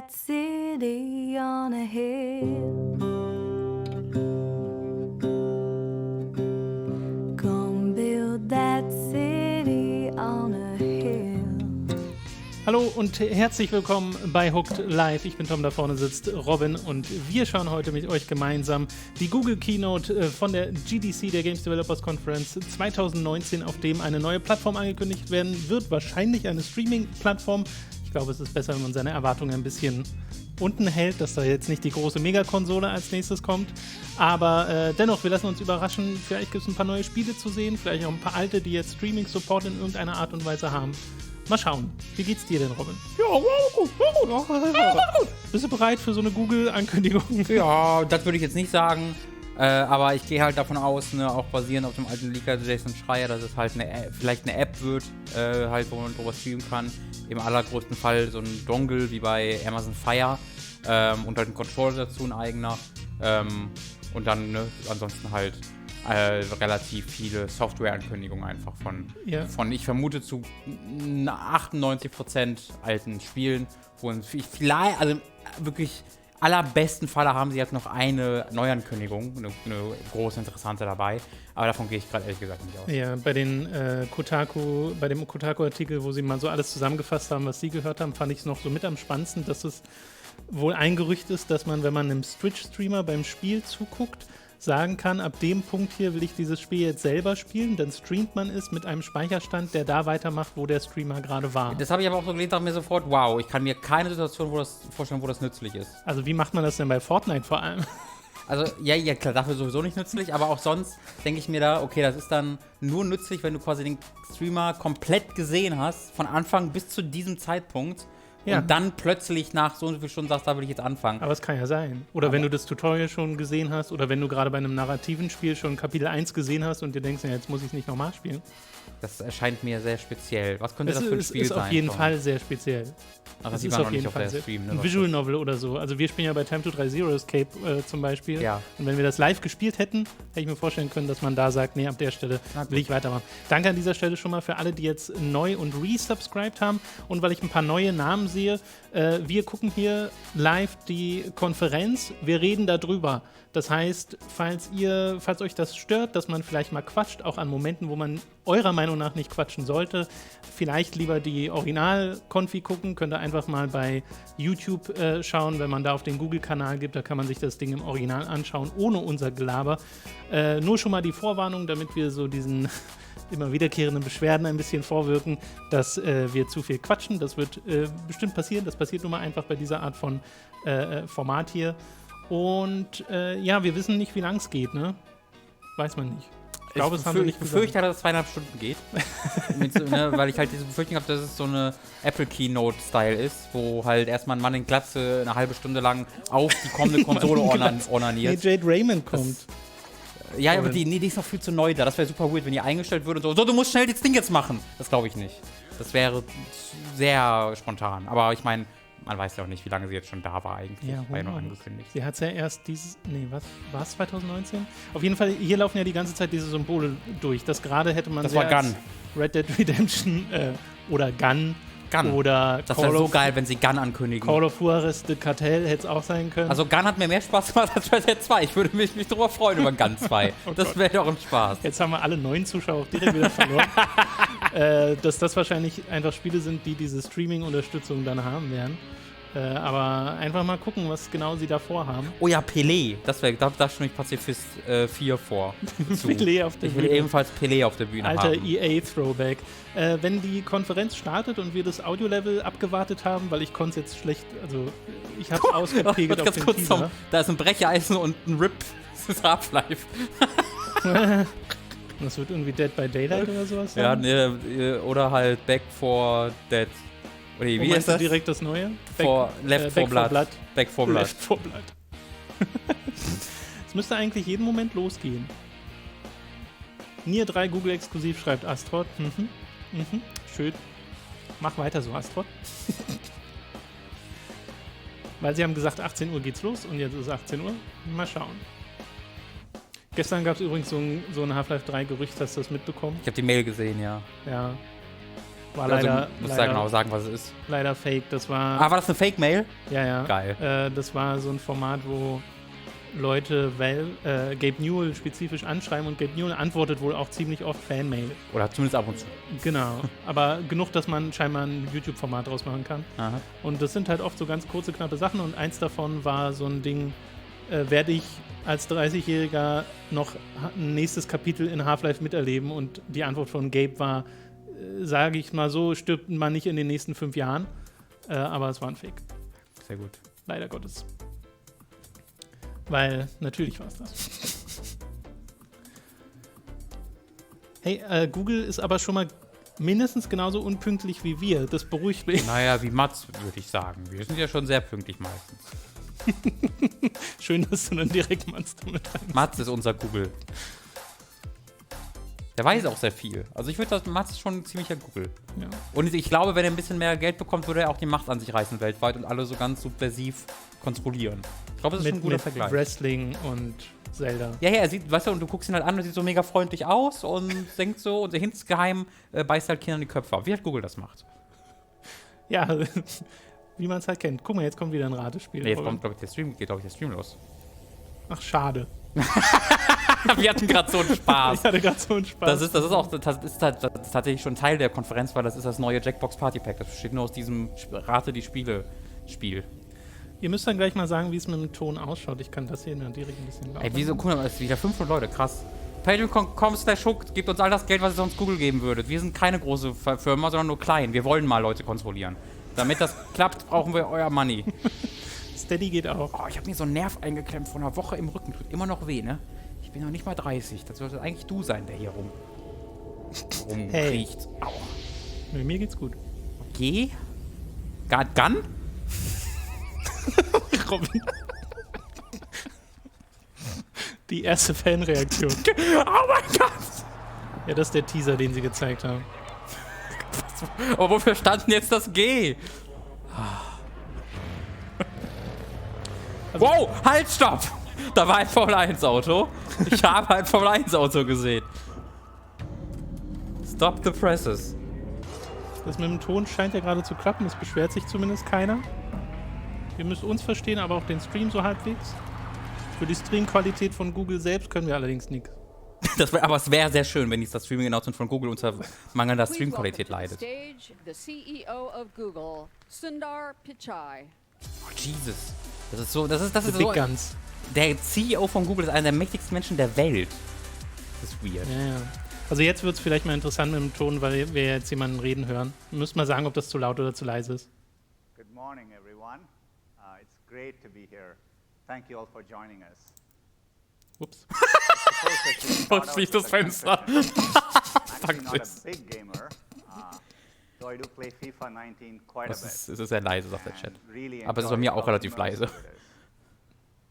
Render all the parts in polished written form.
that city on a hill. Come build that city on a hill. Hallo und herzlich willkommen bei Hooked Live. Ich bin Tom, da vorne sitzt Robin und wir schauen heute mit euch gemeinsam die Google Keynote von der GDC, der Games Developers Conference 2019, auf dem eine neue Plattform angekündigt werden wird. Wahrscheinlich eine Streaming-Plattform. Ich glaube, es ist besser, wenn man seine Erwartungen ein bisschen unten hält, dass da jetzt nicht die große Megakonsole als nächstes kommt. Aber dennoch, wir lassen uns überraschen. Vielleicht gibt es ein paar neue Spiele zu sehen, vielleicht auch ein paar alte, die jetzt Streaming-Support in irgendeiner Art und Weise haben. Mal schauen. Wie geht's dir denn, Robin? Ja, bist du bereit für so eine Google-Ankündigung? Ja, das würde ich jetzt nicht sagen. Aber ich gehe halt davon aus, ne, auch basierend auf dem alten Leaker Jason Schreier, dass es halt vielleicht eine App wird, halt, wo man drüber streamen kann. Im allergrößten Fall so ein Dongle wie bei Amazon Fire und halt ein Controller dazu, ein eigener. Und dann ansonsten halt relativ viele Software-Ankündigungen einfach von, ich vermute, zu 98% alten Spielen, wo vielleicht, also wirklich allerbesten Falle haben sie jetzt noch eine Neuankündigung, eine große, interessante dabei, aber davon gehe ich gerade ehrlich gesagt nicht aus. Ja, bei dem Kotaku-Artikel, wo sie mal so alles zusammengefasst haben, was sie gehört haben, fand ich es noch so mit am spannendsten, dass es wohl ein Gerücht ist, dass man, wenn man einem Twitch-Streamer beim Spiel zuguckt, sagen kann, ab dem Punkt hier will ich dieses Spiel jetzt selber spielen, dann streamt man es mit einem Speicherstand, der da weitermacht, wo der Streamer gerade war. Das habe ich aber auch so gelesen, dachte mir sofort, wow, ich kann mir keine Situation vorstellen, wo das nützlich ist. Also wie macht man das denn bei Fortnite vor allem? Also, ja, klar, dafür sowieso nicht nützlich, aber auch sonst denke ich mir da, okay, das ist dann nur nützlich, wenn du quasi den Streamer komplett gesehen hast, von Anfang bis zu diesem Zeitpunkt. Ja. Und dann plötzlich nach so und so viel Stunden sagst, da will ich jetzt anfangen. Aber es kann ja sein. Oder wenn du das Tutorial schon gesehen hast, oder wenn du gerade bei einem narrativen Spiel schon Kapitel 1 gesehen hast und dir denkst, ja, jetzt muss ich es nicht nochmal spielen. Das erscheint mir sehr speziell. Was könnte das für ein Spiel sein? Das ist auf jeden Fall sehr speziell. Aber das sieht man noch nicht auf der Stream, ne? Ein Visual Novel oder so. Also wir spielen ja bei Time to 3 Escape zum Beispiel. Ja. Und wenn wir das live gespielt hätten, hätte ich mir vorstellen können, dass man da sagt, nee, ab der Stelle will ich weitermachen. Danke an dieser Stelle schon mal für alle, die jetzt neu und resubscribed haben. Und weil ich ein paar neue Namen sehe, wir gucken hier live die Konferenz. Wir reden darüber. Das heißt, falls euch das stört, dass man vielleicht mal quatscht, auch an Momenten, wo man eurer Meinung nach nicht quatschen sollte, vielleicht lieber die Original-Konfi gucken, könnt ihr einfach mal bei YouTube schauen, wenn man da auf den Google-Kanal gibt, da kann man sich das Ding im Original anschauen, ohne unser Gelaber. Nur schon mal die Vorwarnung, damit wir so diesen immer wiederkehrenden Beschwerden ein bisschen vorwirken, dass wir zu viel quatschen. Das wird bestimmt passieren, das passiert nun mal einfach bei dieser Art von Format hier. Und wir wissen nicht, wie lang es geht, ne? Weiß man nicht. Ich glaube, es haben wir nicht gesagt. Ich befürchte, dass es 2,5 Stunden geht. Weil ich halt diese Befürchtung habe, dass es so eine Apple Keynote-Style ist, wo halt erstmal ein Mann in Glatze eine halbe Stunde lang auf die kommende Konsole ornaniert. Nee, Jade Raymond kommt. Ja, aber die ist noch viel zu neu da. Das wäre super weird, wenn die eingestellt würde und so, du musst schnell das Ding jetzt machen. Das glaube ich nicht. Das wäre sehr spontan. Aber ich meine, man weiß ja auch nicht, wie lange sie jetzt schon da war eigentlich. Ja, war ja noch angekündigt. Sie hat es ja erst war es 2019? Auf jeden Fall, hier laufen ja die ganze Zeit diese Symbole durch. Das gerade hätte man sehr als Red Dead Redemption oder Gun. Oder das wäre so geil, wenn sie Gun ankündigen. Call of Juarez de Cartel hätte es auch sein können. Also Gun hat mir mehr Spaß gemacht als Red Dead 2. Ich würde mich darüber freuen über Gun 2. Oh das wäre doch ein Spaß. Jetzt haben wir alle neuen Zuschauer auch direkt wieder verloren. Dass das wahrscheinlich einfach Spiele sind, die diese Streaming-Unterstützung dann haben werden. Aber einfach mal gucken, was genau sie da vorhaben. Oh ja, Pelé. Da schon ich Pazifist 4 vor. Pelé auf der Bühne. Ich will ebenfalls Pelé auf der Bühne haben. Alter EA-Throwback. Wenn die Konferenz startet und wir das Audio-Level abgewartet haben, weil ich konnte es jetzt schlecht, also ich habe es ausgepegelt auf den Teaser. Da ist ein Brecheisen und ein Rip. Das ist Half-Life. Das wird irgendwie Dead by Daylight oder sowas sein? Ja, oder halt Back 4 Dead. Oder wie ist das? Direkt das Neue? Left 4 Blood. Back 4 Blood. Left 4 Blood. Es müsste eigentlich jeden Moment losgehen. Nier 3 Google exklusiv, schreibt Astrod. Schön. Mach weiter so, Astrod. Weil sie haben gesagt, 18 Uhr geht's los und jetzt ist 18 Uhr. Mal schauen. Gestern gab es übrigens so ein Half-Life 3 Gerücht, hast du das mitbekommen? Ich habe die Mail gesehen, ja. Ja. War Also, leider, musst du ja genau sagen, was es ist. leider fake. Das war. War das eine Fake-Mail? Ja. Geil. Das war so ein Format, wo Leute Gabe Newell spezifisch anschreiben und Gabe Newell antwortet wohl auch ziemlich oft Fanmail. Oder zumindest ab und zu. Genau, aber genug, dass man scheinbar ein YouTube-Format draus machen kann. Aha. Und das sind halt oft so ganz kurze, knappe Sachen und eins davon war so ein Ding, werde ich als 30-Jähriger noch ein nächstes Kapitel in Half-Life miterleben? Und die Antwort von Gabe war, sage ich mal so, stirbt man nicht in den nächsten 5 Jahren. Aber es war ein Fake. Sehr gut. Leider Gottes. Weil natürlich war es das. Hey, Google ist aber schon mal mindestens genauso unpünktlich wie wir. Das beruhigt mich. Naja, wie Mats, würde ich sagen. Wir sind ja schon sehr pünktlich meistens. Schön, dass du dann direkt Mats damit rein. Mats ist unser Google. Der weiß auch sehr viel. Also ich würde sagen, Mats ist schon ein ziemlicher Google. Ja. Und ich glaube, wenn er ein bisschen mehr Geld bekommt, würde er auch die Macht an sich reißen weltweit und alle so ganz subversiv kontrollieren. Ich glaube, das ist schon ein guter Vergleich. Wrestling und Zelda. Ja, er sieht, weißt du, und du guckst ihn halt an und sieht so mega freundlich aus und denkt so, und insgeheim beißt halt Kindern die Köpfe ab. Wie halt Google das macht. Ja, wie man es halt kennt. Guck mal, jetzt kommt wieder ein Ratespiel. Nee, jetzt kommt, glaube ich, der Stream los. Ach, schade. Wir hatten gerade so einen Spaß. Ich hatte gerade so einen Spaß. Das ist tatsächlich schon Teil der Konferenz, weil das ist das neue Jackbox Party Pack. Das besteht nur aus diesem Rate die Spiele-Spiel. Ihr müsst dann gleich mal sagen, wie es mit dem Ton ausschaut. Ich kann das hier direkt ein bisschen lauter. Ey, wieso? Guck mal, es sind wieder 500 Leute, krass. Patreon.com/Hook gebt uns all das Geld, was ihr sonst Google geben würdet. Wir sind keine große Firma, sondern nur klein. Wir wollen mal Leute kontrollieren. Damit das klappt, brauchen wir euer Money. Steady geht auch. Oh, ich habe mir so einen Nerv eingeklemmt von einer Woche im Rücken. Tut immer noch weh, ne? Ich bin noch nicht mal 30. Das sollte eigentlich du sein, der hier rumkriecht. Hey. Au. Mir geht's gut. Okay. Gun? Robin. Die erste Fanreaktion. Oh mein Gott! Ja, das ist der Teaser, den sie gezeigt haben. Aber wofür stand denn jetzt das G? Also, wow, halt, stopp! Da war ein Formel-1-Auto. Ich habe ein Formel-1-Auto gesehen. Stop the presses. Das mit dem Ton scheint ja gerade zu klappen. Es beschwert sich zumindest keiner. Ihr müsst uns verstehen, aber auch den Stream so halbwegs. Für die Streamqualität von Google selbst können wir allerdings nichts. Aber es wäre sehr schön, wenn das Streaming-Announcement von Google unter mangelnder Streamqualität leidet. The CEO of Google, Sundar Pichai. Oh, Jesus. Das ist so, das ist The so. Big Guns. Der CEO von Google ist einer der mächtigsten Menschen der Welt. Das ist weird. Ja. Also jetzt wird es vielleicht mal interessant mit dem Ton, weil wir jetzt jemanden reden hören. Wir müssen mal sagen, ob das zu laut oder zu leise ist. Good morning, everyone. It's great to be here. Thank you all for joining us. Ups. Was fliegt das Fenster? I'm not a big gamer, though I do play FIFA 19 quite a bit. Es ist sehr leise, sagt der Chat. And really Aber es ist bei enjoy mir auch how relativ immersive leise. it is.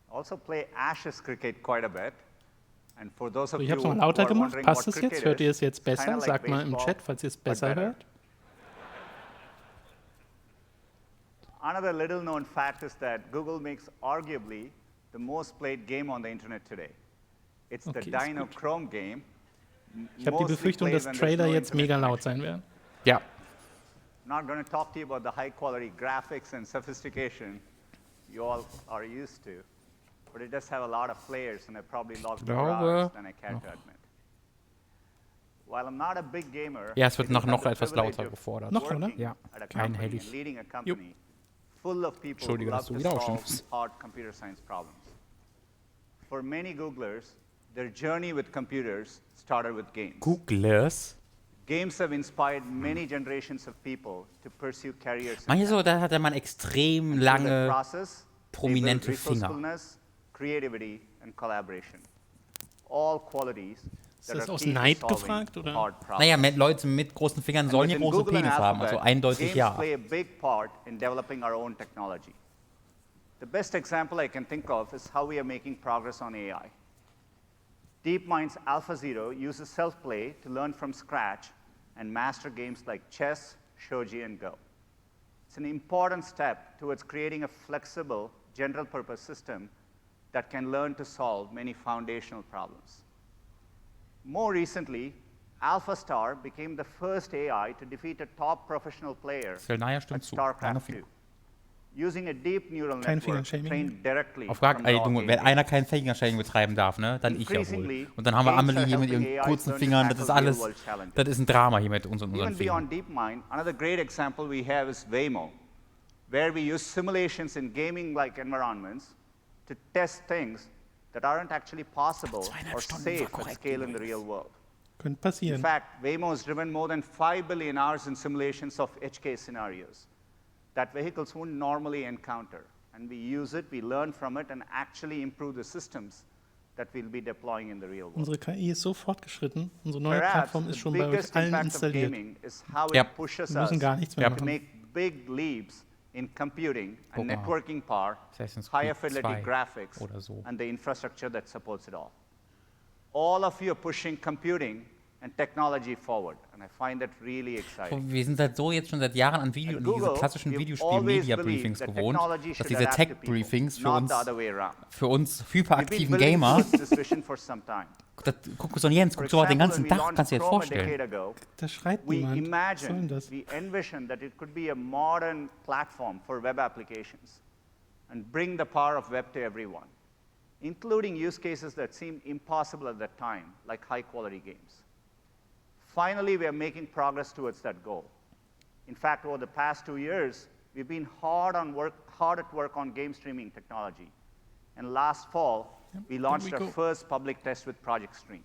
Also play Ashes cricket quite a bit. And for those of So, ich you habe es mal who lauter are gemacht. wondering Passt what es jetzt? cricket Hört ihr es is, jetzt it's besser? kinda like Sagt mal im baseball, Chat, falls ihr es but besser better. hört. Another little known fact is that Google makes arguably the most played game on the internet today. It's the Okay, ist Dino gut. Chrome game. Ich habe die Befürchtung, dass Trailer jetzt mega laut sein werden. Ja. Not going to talk to you about the high quality graphics and sophistication you all are used to, but it does have a lot of players and I probably logged more hours than I care to admit. While I'm not a big gamer, Ja, es wird I do noch have the etwas privilege lauter of gefordert. Noch lauter? working Ja, at a kein company Hellig. and leading a company full of people who Entschuldige, love dass du to wieder solve ausschimpfst. hard computer science problems. For many Googlers, their journey with computers started with games. Googlers? Games have inspired many generations of people to pursue careers in Manche so, da hat der Mann extrem Through that lange process, prominente they build Finger. resourcefulness, creativity and collaboration. All qualities Ist that das are aus key to Neid solving gefragt, oder? hard problems. Naja, Leute mit großen Fingern And sollen ja within große Google and Penis haben, also Alphabet, eindeutig games ja. play a big part in developing our own technology. The best example I can think of is how we are making progress on AI. DeepMind's AlphaZero uses self-play to learn from scratch and master games like chess, shogi, and Go. It's an important step towards creating a flexible, general-purpose system that can learn to solve many foundational problems. More recently, AlphaStar became the first AI to defeat a top professional player Selnaya at stimmt zu. StarCraft 2, using a deep neural Kein network Fingershaming. trained directly Auf from gar, ey, raw Junge, wenn game einer data. kein Fingershaming betreiben darf, ne, dann ich ja wohl. Increasingly, Und dann haben wir games Amelie are hier mit helping ihren AIs kurzen learn to Fingern, das ist tackle alles, real-world challenges. das ist ein Drama hier mit unseren Even Fingern. beyond DeepMind, another great example we have is Waymo, where we use simulations in gaming-like environments to test things that aren't actually possible or safe at scale in the real world. Könnte In passieren. fact, Waymo has driven more than 5 billion hours in simulations of edge case scenarios that vehicles wouldn't normally encounter. And we use it, we learn from it, and actually improve the systems that we'll be deploying in the real world. Unsere KI ist so fortgeschritten. Unsere neue Perhaps Plattform ist the schon bei euch biggest allen impact of installiert. gaming is how Ja. it pushes Wir müssen us gar nichts mehr to machen. make big leaps in computing Guck and mal. networking power, Assassin's higher Creed fidelity 2 graphics, oder so. and the infrastructure that supports it all. All of you are pushing computing and technology forward, and I find that really exciting. Wir sind jetzt schon seit Jahren an At diese Google, klassischen we've Videospiel-Media-Briefings always believed that gewohnt, technology dass should diese adapt to people, Tech-Briefings not the other way around. für uns We've been hyperaktiven building Gamer, towards this vision for some time. guck so Jens, For guck so den example, ganzen when we Tag, launched kannst du dir das Chrome a vorstellen. decade ago, Da schreit we niemand. Was soll denn imagined, das? we envisioned that it could be a modern platform for web applications and bring the power of web to everyone, including use cases that seemed impossible at that time, like high-quality games. Finally, we are making progress towards that goal. In fact, over the past 2 years, we've been hard at work on game streaming technology. And last fall, we launched we our go. first public test with Project Stream.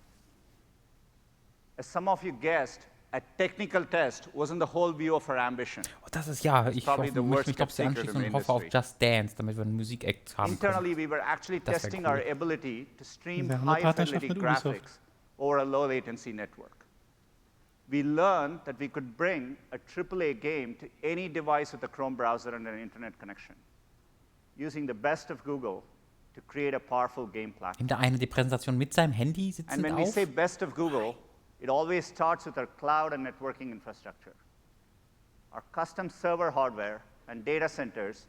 As some of you guessed, a technical test wasn't the whole view of our ambition. Das ist ja, ich probably hoffe, the möchte worst mich doch sehr kept secret anschließen in und the hoffe auf industry. Just Dance, damit wir einen Musik-Act haben können. Internally, we were actually Das wär testing cool. our ability to stream Wir haben eine Partnerschaft high-fidelity mit Ubisoft. graphics over a low-latency network. We learned that we could bring a AAA game to any device with a Chrome browser and an internet connection, using the best of Google to create a powerful game platform. Nimmt da einer die Präsentation mit seinem Handy And sitzend when we auf? say best of Google, it always starts with our cloud and networking infrastructure. Our custom server hardware and data centers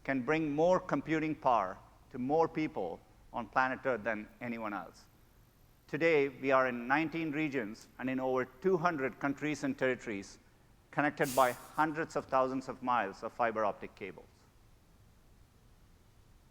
can bring more computing power to more people on planet Earth than anyone else. Today, we are in 19 regions and in over 200 countries and territories, connected by hundreds of thousands of miles of fiber optic cables.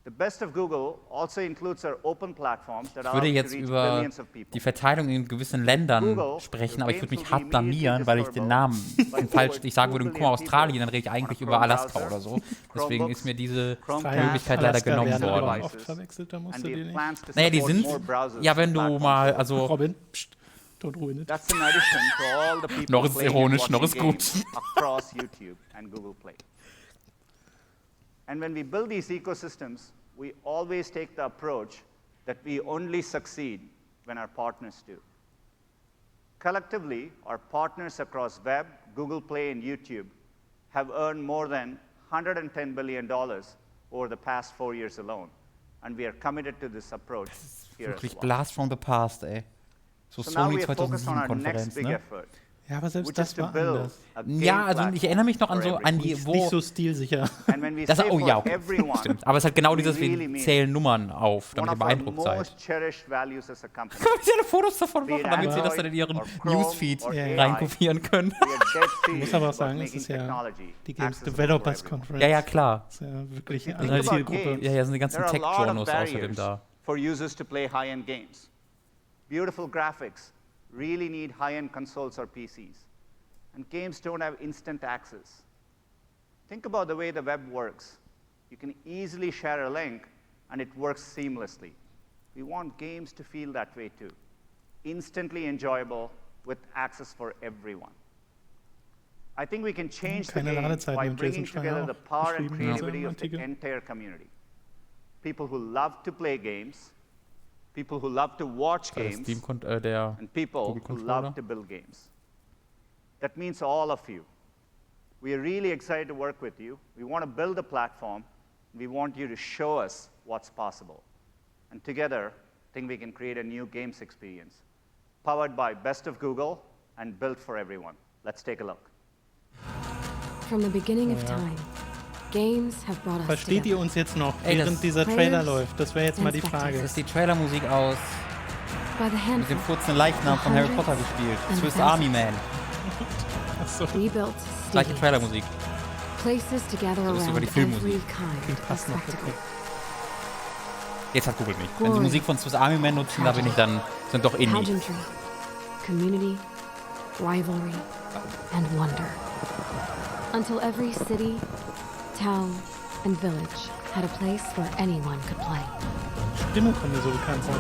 The best of Google also includes our open platforms that Ich allow würde us to jetzt reach über billions of people. die Verteilung in gewissen Ländern Google, sprechen, the aber ich würde games mich will hart be immediately blamieren, weil ich den discoverable Namen by falsch, over ich sagen 2 würde, guck billion mal, Australien, people dann rede ich eigentlich on a über Chrome Alaska browser, oder so. Deswegen Chromebooks, ist mir diese Chromecast, Möglichkeit leider Alaska genommen werden aber worden. auch oft verwechselt, da musst and du we dir have nicht. plans to Naja, die support sind, more browsers ja, wenn and du platforms mal, over. also Robin, pst, don't ruin it. That's in addition to all the people Noch ist playing ironisch, and noch watching ist gut. games across YouTube and Google Play. And when we build these ecosystems, we always take the approach that we only succeed when our partners do. Collectively, our partners across web, Google Play, and YouTube have earned more than $110 billion over the past 4 years alone. And we are committed to this approach here as wirklich well. Blast from the Past, ey. So So now Sony we are focused on our next 2007-Konferenz, big ne? effort, Ja, aber selbst which is das to war build anders. a game Ja, also ich erinnere mich noch an platform so, for an everyone. die, Nicht wo, so stilsicher. And when we das, say oh for ja, okay, everyone, stimmt. Aber es ist halt genau we dieses, wir really mean zählen Nummern auf, one damit ihr of our beeindruckt seid. most cherished values as a company. Können wir alle Fotos davon Be it machen, damit sie das Android dann in ihren or Chrome Newsfeed or AI. reinkopieren können. We are dead serious muss aber auch about sagen, es making ist ja technology die Games accessible Developers for everyone. Conference. Ja, ja, klar. Das ist ja wirklich Think eine about Zielgruppe. games. Ja, ja, sind die ganzen There are a lot of Tech-Journals außerdem barriers da. for users to play high-end games. Beautiful graphics really need high-end consoles or PCs. And games don't have instant access. Think about the way the web works. You can easily share a link, and it works seamlessly. We want games to feel that way too. Instantly enjoyable with access for everyone. I think we can change the Keine game Ladezeiten by und bringing Jason together together the auch power and beschrieben in creativity seinem of the Artikel. entire community. People who love to play games, people who love to watch Der games, der and people Google who Controller. love to build games. That means all of you. We are really excited to work with you. We want to build a platform. We want you to show us what's possible. And together, I think we can create a new games experience, powered by Best of Google and built for everyone. Let's take a look. From the beginning of time, games have brought us Versteht ihr together. uns jetzt noch, Ey, das- während dieser Trailer Players läuft? Das wäre jetzt mal die and Frage. Das ist die Trailermusik aus by the Mit handful. dem furzenden Leichnam von Harry Potter gespielt. Swiss Army Man. Achso. We built Gleiche Stadia, Trailermusik. places to gather So ist around sogar die Filmmusik. every kind of Passt noch, spectacle. okay. Jetzt hat Google mich. Wenn sie Musik von Swiss Army Man nutzen, da bin ich dann doch Indie. Pageantry, community, rivalry, and wonder. Until every city, town, and village had a place where anyone could play. Stimme kommt mir so bekannt vor.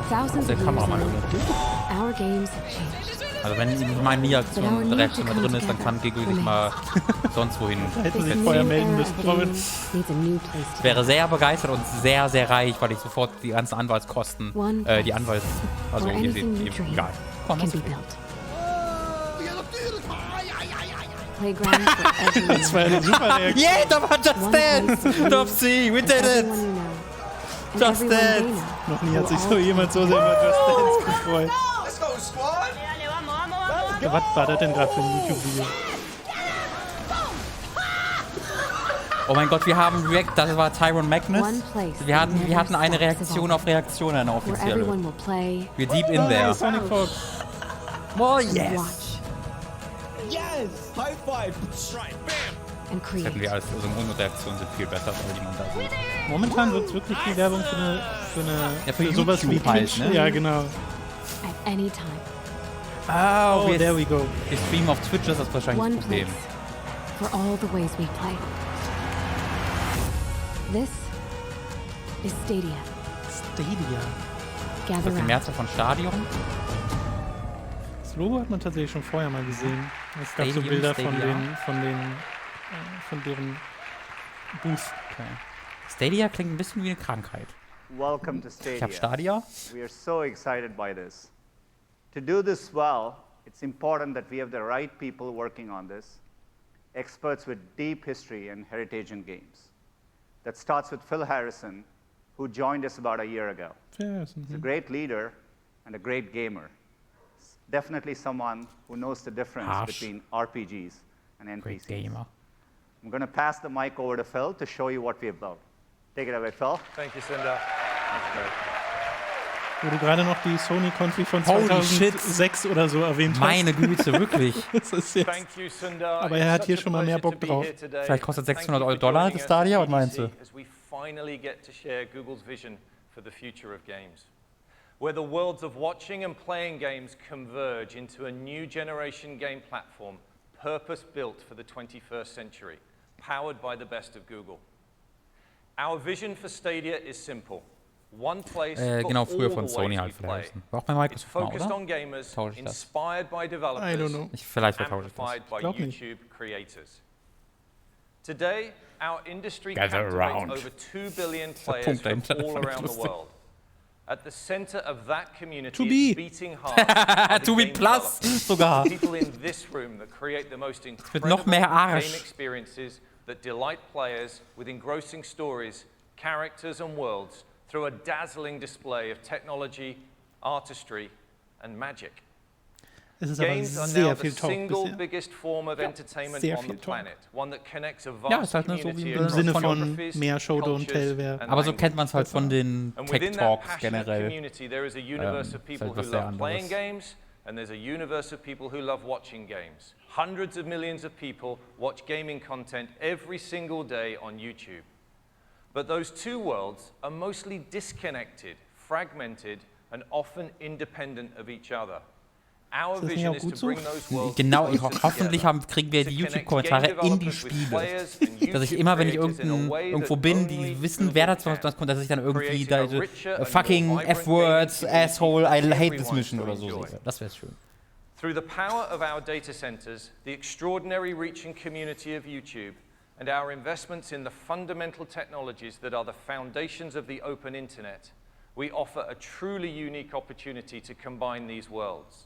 Thousands Der of years Kameramann. ago, our games have changed. Also wenn in meinen Reaktion mal drin ist, dann kann Google dich mal sonst wohin. Hätten sich This vorher new melden era müssen, of Robin. games needs a new place Ich to wäre sehr begeistert und sehr, sehr reich, weil ich sofort die ganzen Anwaltskosten, die Anwalts... Also where ihr seht, anything you dream egal. Komm, can das be built. Playgrounds for everyone. Das war eine super Reaktion. Yeah, da war Just One Dance! place for Top you C, we and did it! everyone you know. And Just everyone they Dance. know. Noch nie hat sich will so all jemand so sehr über Just Dance gefreut. Ja, was war das denn gerade für ein YouTube-Video? Oh mein Gott, wir haben das war Tyron Magnus. One place Wir hatten never eine stops Reaktion evolving, auf Reaktion, eine where offizielle. everyone will play We're deep in there. Sonic Fox. Oh and yes! watch and Das hätten create. wir alles, also unsere Reaktionen sind viel besser, weil die man da sieht. Momentan wird es wirklich viel Werbung für Ja, für sowas wie YouTube halt, Twitch. ne? Ja, genau. At any time. Oh, Oh, there we go. Wir streamen auf Twitch, das ist wahrscheinlich One das Problem. place for all the ways we play. This is Stadia. Stadia. Gather Ist das die round. Mehrzahl von Stadion? Das Logo hat man tatsächlich schon vorher mal gesehen. Es gab so Stadium, Bilder Stadia. von deren Booth. Okay. Stadia klingt ein bisschen wie eine Krankheit. Welcome to Ich habe Stadia. Stadia. We are so excited by this. To do this well, it's important that we have the right people working on this, experts with deep history and heritage in games. That starts with Phil Harrison, who joined us about a year ago. He's a great leader and a great gamer. Definitely someone who knows the difference Harsh. between RPGs and Great NPCs. gamer. I'm going to pass the mic over to Phil to show you what we have built. Take it away, Phil. Thank you, Cinder. Wo du gerade noch die Sony Country von Holy 2006 oder so erwähnt hast. Meine Güte, wirklich. Das ist jetzt. Thank you, Cinder. Aber er hat It's hier such a schon mal mehr pleasure Bock to be drauf. here today. Vielleicht kostet Thank you 600 for Dollar joining das us Stadia, at was meinst du? GDC As we finally get to share Google's vision for the future of games, where the worlds of watching and playing games converge into a new generation game platform purpose-built for the 21st century, powered by the best of Google. Our vision for Stadia is simple. One place for Genau, früher all von the Sony ways halt we play. vielleicht. War auch bei It's Microsoft mal, focused oder? on gamers, Tausche ich das? inspired by I don't developers, know. Vielleicht vertausche ich das. amplified by Glaub nicht. YouTube creators. Today, our industry Gather captivates around. over 2 billion Der players Punkt from dahinter, all fand ich around the lustig. world. At the center of that community To be. is beating heart are the To be game plus developers, sogar. the people in this room that create the most wird incredible noch mehr game Arsch. experiences that delight players with engrossing stories, characters and worlds through a dazzling display of technology, artistry and magic. Es ist aber Games are now sehr the viel Talk single bisher. biggest form of entertainment sehr on the viel Talk. planet, one that connects a Ja, vast ist halt, ne, so wie community im across Sinne von geographies, mehr Show, don't cultures tell wer- and Aber so languages. kennt man es halt von den And within that Tech-Talks passionate generell. community, there is a universe of people ist halt who was sehr love playing anderes. games, and there's a universe of people who love watching games. Hundreds of millions of people watch gaming content every single day on YouTube. But those two worlds are mostly disconnected, fragmented, and often independent of each other. Our Ist das nicht vision auch is gut to so? bring those worlds Genau, closer hoffentlich together. kriegen wir die To connect YouTube-Kommentare game in die developers with Spiele. players and Dass ich YouTube immer, wenn ich creators in a way irgendwo that bin, die only wissen, Google wer can. das kommt, dass ich dann irgendwie Creating da a richer and fucking more vibrant F-Words, gaming community Asshole, I for hate this everyone mission to oder so enjoy. sehe. Das wäre schön. Through the power of our data centers, the extraordinary reach and community of YouTube, and our investments in the fundamental technologies that are the foundations of the open internet, we offer a truly unique opportunity to combine these worlds.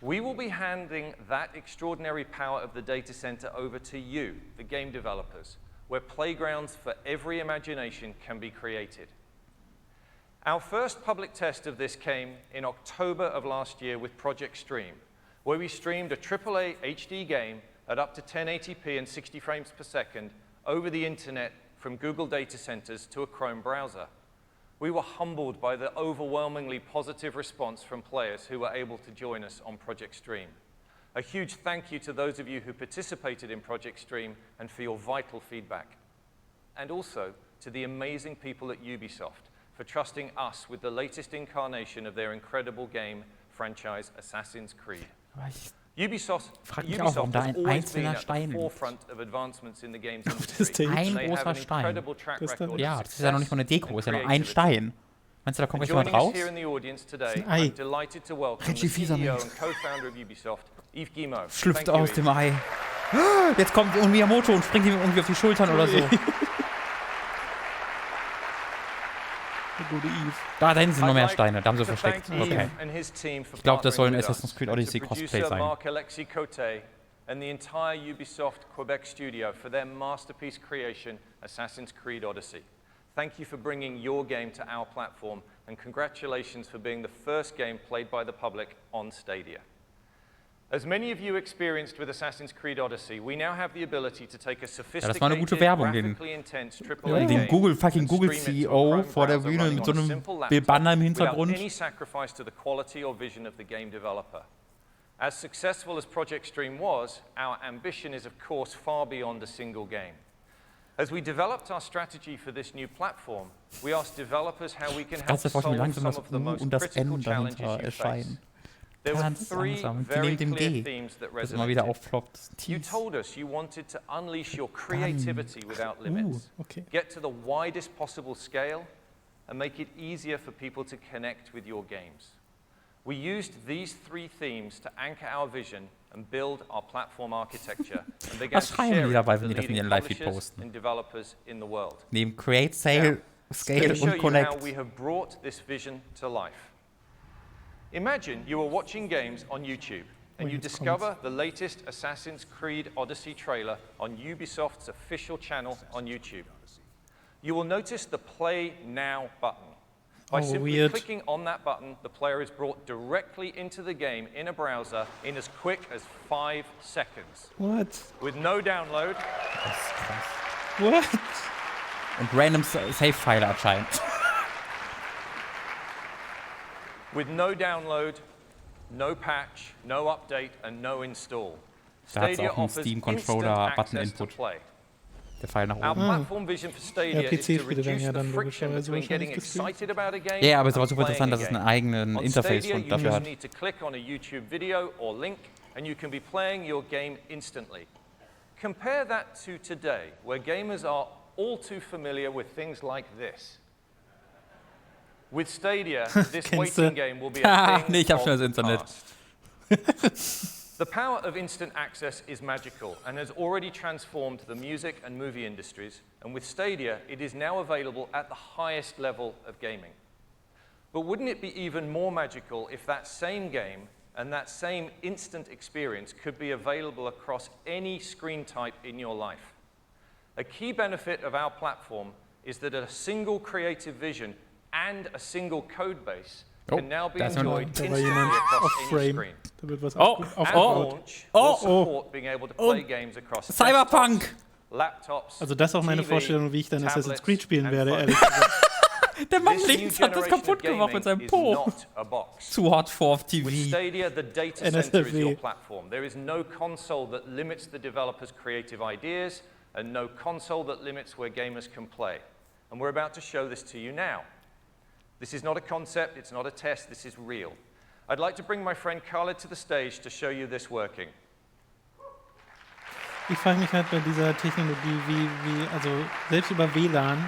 We will be handing that extraordinary power of the data center over to you, the game developers, where playgrounds for every imagination can be created. Our first public test of this came in October of last year with Project Stream, where we streamed a AAA HD game at up to 1080p and 60 frames per second over the internet from Google data centers to a Chrome browser. We were humbled by the overwhelmingly positive response from players who were able to join us on Project Stream. A huge thank you to those of you who participated in Project Stream and for your vital feedback. And also to the amazing people at Ubisoft for trusting us with the latest incarnation of their incredible game franchise Assassin's Creed. Ubisoft mich auch, warum da has ein always been einzelner at the Stein liegt. forefront of advancements in the games das industry. Stage. Ein And they have großer an Stein. incredible track Das dann- record Ja, of das ist ja noch nicht mal eine Deko, success ist ja noch and ein creativity. Stein. Meinst du, da kommt gleich jemand Joining us raus? here in the audience today, ein Ei. I'm delighted to welcome Reggie the Fils-Aime. CEO and co-founder of Ubisoft, Yves Guillemot. Schlüpft Thank you, aus Yves. dem Ei. Jetzt kommt Miyamoto und springt ihm irgendwie auf die Schultern oder so. Der gute Eve. Da hinten sind noch mehr I'd like Steine, da haben sie to versteckt. thank Okay. Yves and his team for Ich glaube, das soll ein partnering with Assassin's us, Creed and Odyssey to Cosplay producer sein. Marc-Alexis Cote and the entire Ubisoft Quebec studio for their masterpiece creation, Assassin's Creed Odyssey. Thank you for bringing your game to our platform, and congratulations for being the first game played by the public on Stadia. As many of you experienced with Assassin's Creed Odyssey, we now have the ability to take a das war eine gute sophisticated, Werbung, den- graphically intense AAA Den game Google and Google stream it to a CEO Chrome vor der browser Bühne running mit so on a einem simple laptop Banner im without Hintergrund. any sacrifice to the quality or vision of the game developer. As successful as Project Stream was, our ambition is of course far beyond a single game. As we developed our strategy for this new platform, we asked developers how we can help Ganz erforschen, wie solve langsam some das of the U most und das critical N challenges dahinter you face. erscheinen. There were Ganz three langsam, very neben dem clear G, themes that das immer wieder resonated. aufploppt. You Teams. told us you wanted to unleash your creativity without limits, okay. get to the widest possible scale, and make it easier for people to connect with your games. We used these three themes to anchor our vision and build our platform architecture and began Was to schreiben share die it dabei, with wenn the die das in leading ihren Live-Feed publishers posten? and developers in the world. Neben Create, Sale, Let Scale me show und you how Connect. we have brought this vision to life. Imagine you are watching games on YouTube and you discover the latest Assassin's Creed Odyssey trailer on Ubisoft's official channel on YouTube. You will notice the Play Now button. By Oh, simply weird. clicking on that button, the player is brought directly into the game in a browser in as quick as 5 seconds. What? With no download, Das ist krass. What? Und random Save-File anscheinend. with no download, no patch, no update, and no install. Da hat's Stadia auch einen offers Steam-Controller, instant Button access to Input. play. Der Pfeil nach Our oben. platform vision for Stadia Ja, is to PC-Spiele werden reduce ja the dann friction logischerweise between getting wahrscheinlich gestreamt. excited about a game Ja, aber es war and super playing interessant, a dass es game. einen eigenen On Interface Stadia, schon you dafür just hat. need to click on a YouTube video or link, and you can be playing your game instantly. Compare that to today, where gamers are all too familiar with things like this. With Stadia, this Kennst du? waiting game will be a thing Nee, ich hab schon of das the Internet. past. The power of instant access is magical and has already transformed the music and movie industries, and with Stadia, it is now available at the highest level of gaming. But wouldn't it be even more magical if that same game and that same instant experience could be available across any screen type in your life? A key benefit of our platform is that a single creative vision and a single code base Oh, can now be da ist jemand- enjoyed Da war instantly jemand across any off-frame. screen. Da wird was Oh, aufgebaut. At launch, Oh, we'll support being able to play games across Cyberpunk! desktops, laptops, Also das ist auch meine TV, Vorstellung, wie ich dann Assassin's tablets, Creed spielen and werde, phones. ehrlich gesagt. Der Mann This new links hat das generation kaputt of gemacht mit seinem gaming is Po. not a box. Zu hart for With TV. Stadia, the data NSFW. center is your platform. There is no console that limits the developer's creative ideas and no console that limits where gamers can play. And we're about to show this to you now. This is not a concept, it's not a test, this is real. I'd like to bring my friend Khaled to the stage to show you this working. Ich frage mich halt bei dieser Technologie, also selbst über WLAN,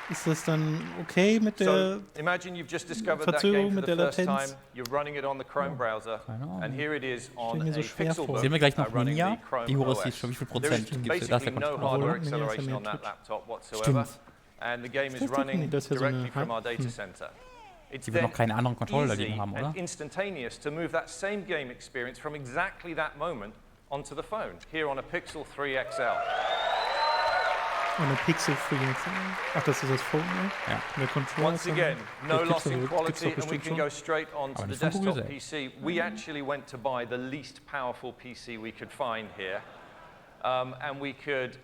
ist das dann okay mit der... So imagine you've just discovered that Verzögerung game for mit the der first time. Latenz. You're running it on the Chrome browser, keine Ahnung. and here it is on mir so a schwer Pixelbook vor. Sehen wir gleich noch running Ninja? the Chrome Wie hoch ist OS. die schon? Wie viel There Prozent is gibt es? Da ist der basically no Controller. hardware Ninja ist ja acceleration mehr on that Twitch. laptop whatsoever, Stimmt. and the game is Das ist running nee, das ist ja so directly eine from our data center. It's Die wird then noch keine anderen Controller easy liegen haben, oder? and instantaneous to move that same game experience from exactly that moment onto the phone, here on a Pixel 3 XL. Und eine Pixel Free. Ach, das ist das Phone, ne? Ja. Der Controller. Once ist again, dann- no gibt's loss doch- in gibt's quality, doch and we bestimmt can schon. go straight onto Aber the nicht von Google desktop PC. We actually went to buy the least powerful PC we could find here. and we could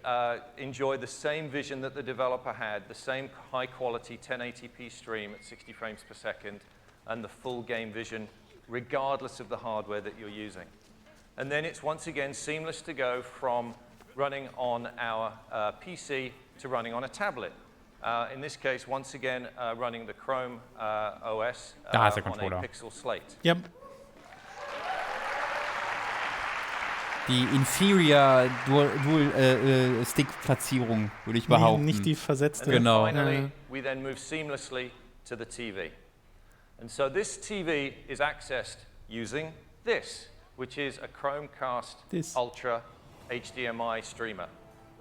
enjoy the same vision that the developer had, the same high-quality 1080p stream at 60 frames per second, and the full game vision, regardless of the hardware that you're using. And then it's once again seamless to go from running on our PC to running on a tablet. In this case, once again, running the Chrome OS on a Pixel Slate. Yep. Die inferior Dual-Stick-Platzierung, würde ich behaupten. Nicht die versetzte. Genau. And finally, we then move seamlessly to the TV. And so this TV is accessed using this, which is a Chromecast Ultra HDMI streamer.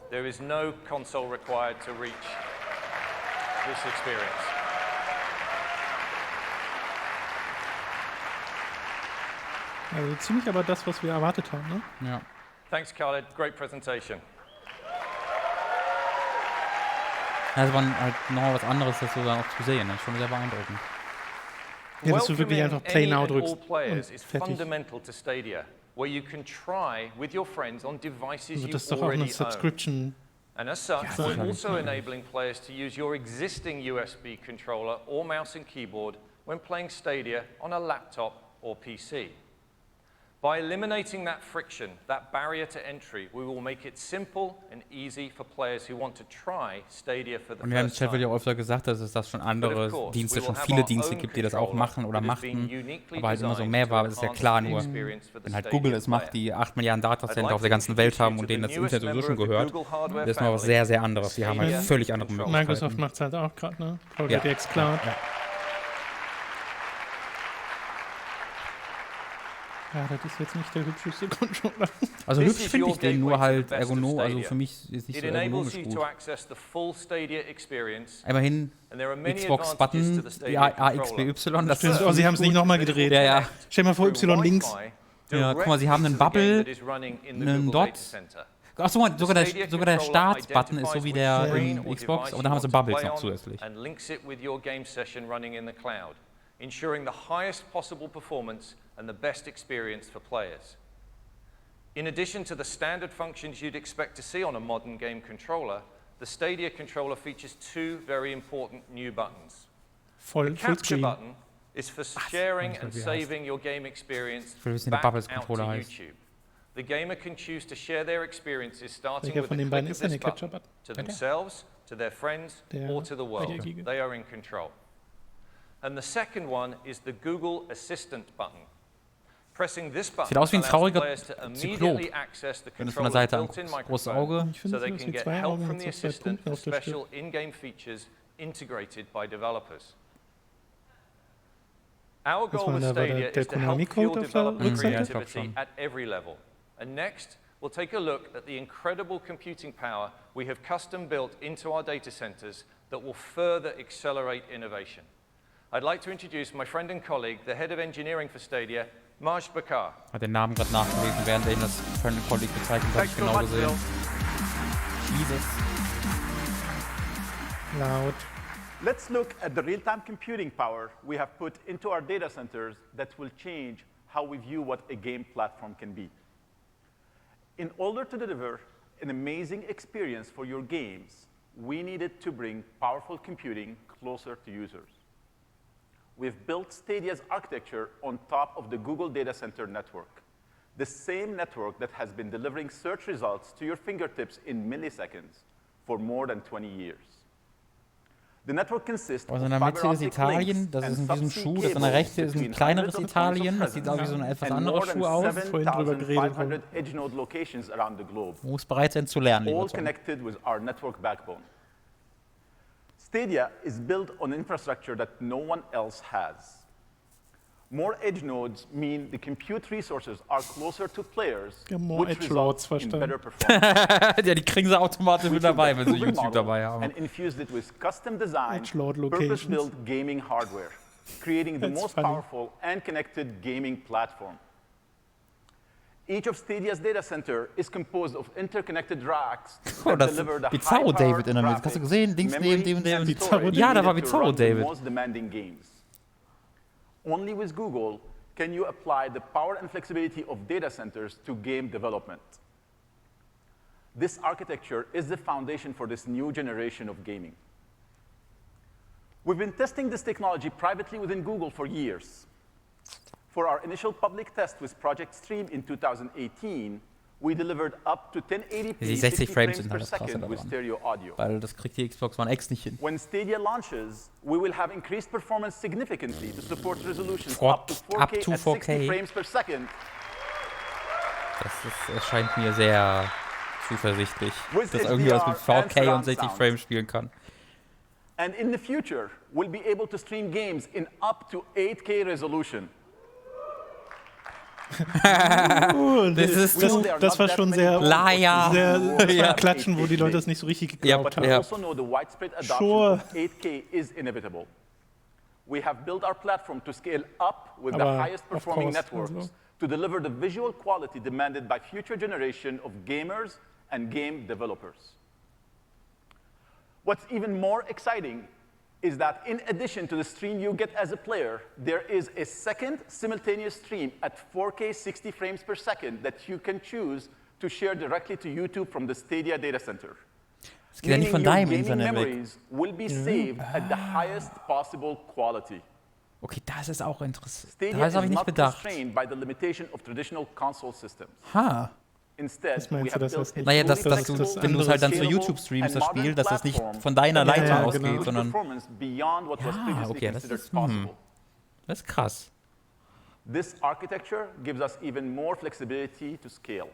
There is no console required to reach this experience. Also ziemlich aber das, was wir erwartet haben, ne? Ja. Thanks, Khaled. Great presentation. Das war halt noch was anderes, das so dann auch zu sehen. Das ist schon sehr beeindruckend. Ja, dass du wirklich einfach Play Now drückst all players und is fertig. fundamental to Stadia, where you can try with your friends on devices Also das ist you doch auch eine already own. Subscription. And as such, Ja, we're also enabling players to use your existing USB controller or mouse and keyboard when playing Stadia on a laptop or PC. By eliminating that friction, that barrier to entry, we will make it simple and easy for players who want to try Stadia for the Und wir haben im first Chat ja time. öfter gesagt, dass es das schon andere Dienste, schon viele Dienste gibt, die das auch machen oder machten, aber halt immer so mehr war. Es ist ja klar, nur wenn halt Google es macht, die 8 Milliarden Datacenter auf der ganzen Welt haben und denen das Internet sowieso schon gehört, das ist mal was sehr, sehr anderes. Die haben halt völlig andere Möglichkeiten. Microsoft macht es halt auch gerade, ne? Project X Cloud. Ja, das ist jetzt nicht der hübscheste Controller. Also hübsch finde ich den, nur halt ergonomisch, also für mich ist nicht so ergonomisch gut. Immerhin Xbox-Button, AXBY, das ist... Oh, sie haben es nicht nochmal gedreht. Ja, ja. Stell dir mal vor, Y links. Ja, guck mal, sie haben einen Bubble, einen Dot. Achso, sogar der Start-Button ist so wie der in Xbox, aber da haben sie Bubbles noch zusätzlich. And links it with your game session running in the cloud, ensuring the highest possible performance and the best experience for players. In addition to the standard functions you'd expect to see on a modern game controller, the Stadia controller features two very important new buttons. The capture button is for sharing and saving your game experience back out to YouTube. The gamer can choose to share their experiences starting with the click of this button to themselves, to their friends, or to the world. They are in control. And the second one is the Google Assistant button. Pressing this button Sieht aus wie ein trauriger players to Zyklop, immediately access the wenn du es von der controller's Seite built-in anguckst. Großes microphone, Auge. so they can get help from the Augen, assistant so for zwei Punkte auf der special in-game features integrated by developers. Our goal with Stadia is to help fuel developer creativity at every level. And next, we'll take a look at the incredible computing power we have custom built into our data centers that will further accelerate innovation. I'd like to introduce my friend and colleague, the head of engineering for Stadia, Majd Bakar. Hat den Namen gerade nachgelesen, während er ihn das Friend and Colleague bezeichnet hat, ich genau gesehen. Jesus. Laut. Let's look at the real-time computing power we have put into our data centers that will change how we view what a game platform can be. In order to deliver an amazing experience for your games, we needed to bring powerful computing closer to users. We've built Stadia's architecture on top of the Google Data Center network, the same network that has been delivering search results to your fingertips in milliseconds for more than 20 years. The network consists Also in der Mitte ist Italien, das ist in diesem Schuh, das an der rechten ist ein kleineres Italien, das sieht auch wie so ein etwas anderer Schuh aus. Vorhin drüber geredet. Wo es bereit sind zu lernen, all connected with our network backbone. Stadia is built on infrastructure that no one else has. More edge nodes mean the compute resources are closer to players, which results in better performance. Ja, die kriegen sie automatisch mit dabei, wenn sie YouTube dabei haben. And infused it with custom designed, purpose-built gaming hardware, creating the most powerful and connected gaming platform. Each of Stadia's data center is composed of interconnected racks that deliver the Bizarro David in der Mitte. Hast du gesehen? Links neben dem der Bizarro. Ja, da war Bizarro David. Most demanding games. Only with Google can you apply the power and flexibility of data centers to game development. This architecture is the foundation for this new generation of gaming. We've been testing this technology privately within Google for years. For our initial public test with Project Stream in 2018, we delivered up to 1080p Die 60 Frames sind per halt das Krasse second with daran. stereo audio. Weil das kriegt die Xbox One X nicht hin. When Stadia launches, we will have increased performance significantly to support resolutions Up up to 4K to at 4K. 60 frames per second. Das erscheint mir sehr zuversichtlich, With dass irgendwie was mit HDR and 4K und surround 60 sound. Frames spielen kann. And in the future, we'll be able to stream games in up to 8K resolution. Das war schon sehr, ja. Klatschen, wo die Leute das nicht so richtig geglaubt But we haben. also know the widespread adoption Sure. of 8K is inevitable. We have built our platform to scale up with the Aber highest of performing course, networks also. to deliver the visual quality demanded by future generation of gamers and game developers. What's even more exciting is that in addition to the stream you get as a player, there is a second simultaneous stream at 4K 60 frames per second that you can choose to share directly to YouTube from the Stadia data center. Das geht ja nicht von deinem Meaning your Internet gaming weg. memories will be saved at the highest possible quality. Okay, das ist auch interessant. Stadia Das habe is ich nicht not bedacht. constrained by the limitation of traditional console systems. Ha. Instead, Was meinst we du, have das built heißt a nicht? Naja, fully das wenn du es halt dann zu scalable YouTube streamst, das and modern Spiel, dass das nicht platform von deiner Leitung ja, ausgeht, genau. sondern performance beyond what was previously okay, das considered ist, possible. das ist krass. This architecture gives us even more flexibility to scale.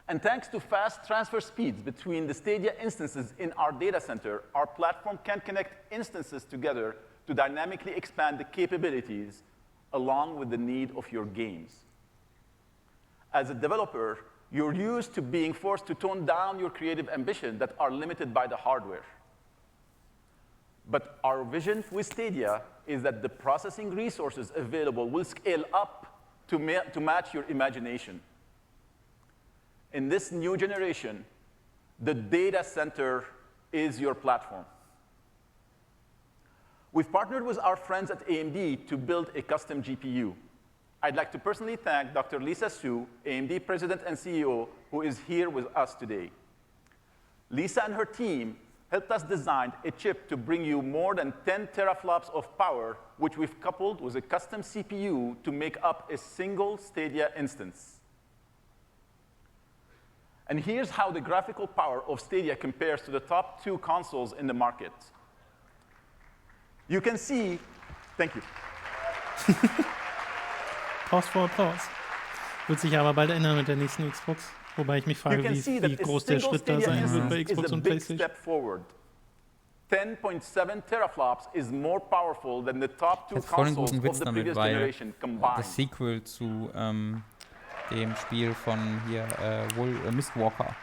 And thanks to fast transfer speeds between the Stadia instances in our data center, our platform can connect instances together to dynamically expand the capabilities along with the need of your games. As a developer, you're used to being forced to tone down your creative ambition that are limited by the hardware. But our vision with Stadia is that the processing resources available will scale up to match your imagination. In this new generation, the data center is your platform. We've partnered with our friends at AMD to build a custom GPU. I'd like to personally thank Dr. Lisa Su, AMD President and CEO, who is here with us today. Lisa and her team helped us design a chip to bring you more than 10 teraflops of power, which we've coupled with a custom CPU to make up a single Stadia instance. And here's how the graphical power of Stadia compares to the top 2 consoles in the market. You can see, thank you. Pause for applause. Wird sich aber bald ändern mit der nächsten Xbox. Wobei ich mich frage, wie groß der Schritt da sein wird bei Xbox und PlayStation. 10.7 teraflops is more powerful than the top 2 Ich habe voll einen consoles guten of Witz the damit, previous weil generation combined. das Sequel zu dem Spiel von hier Mistwalker,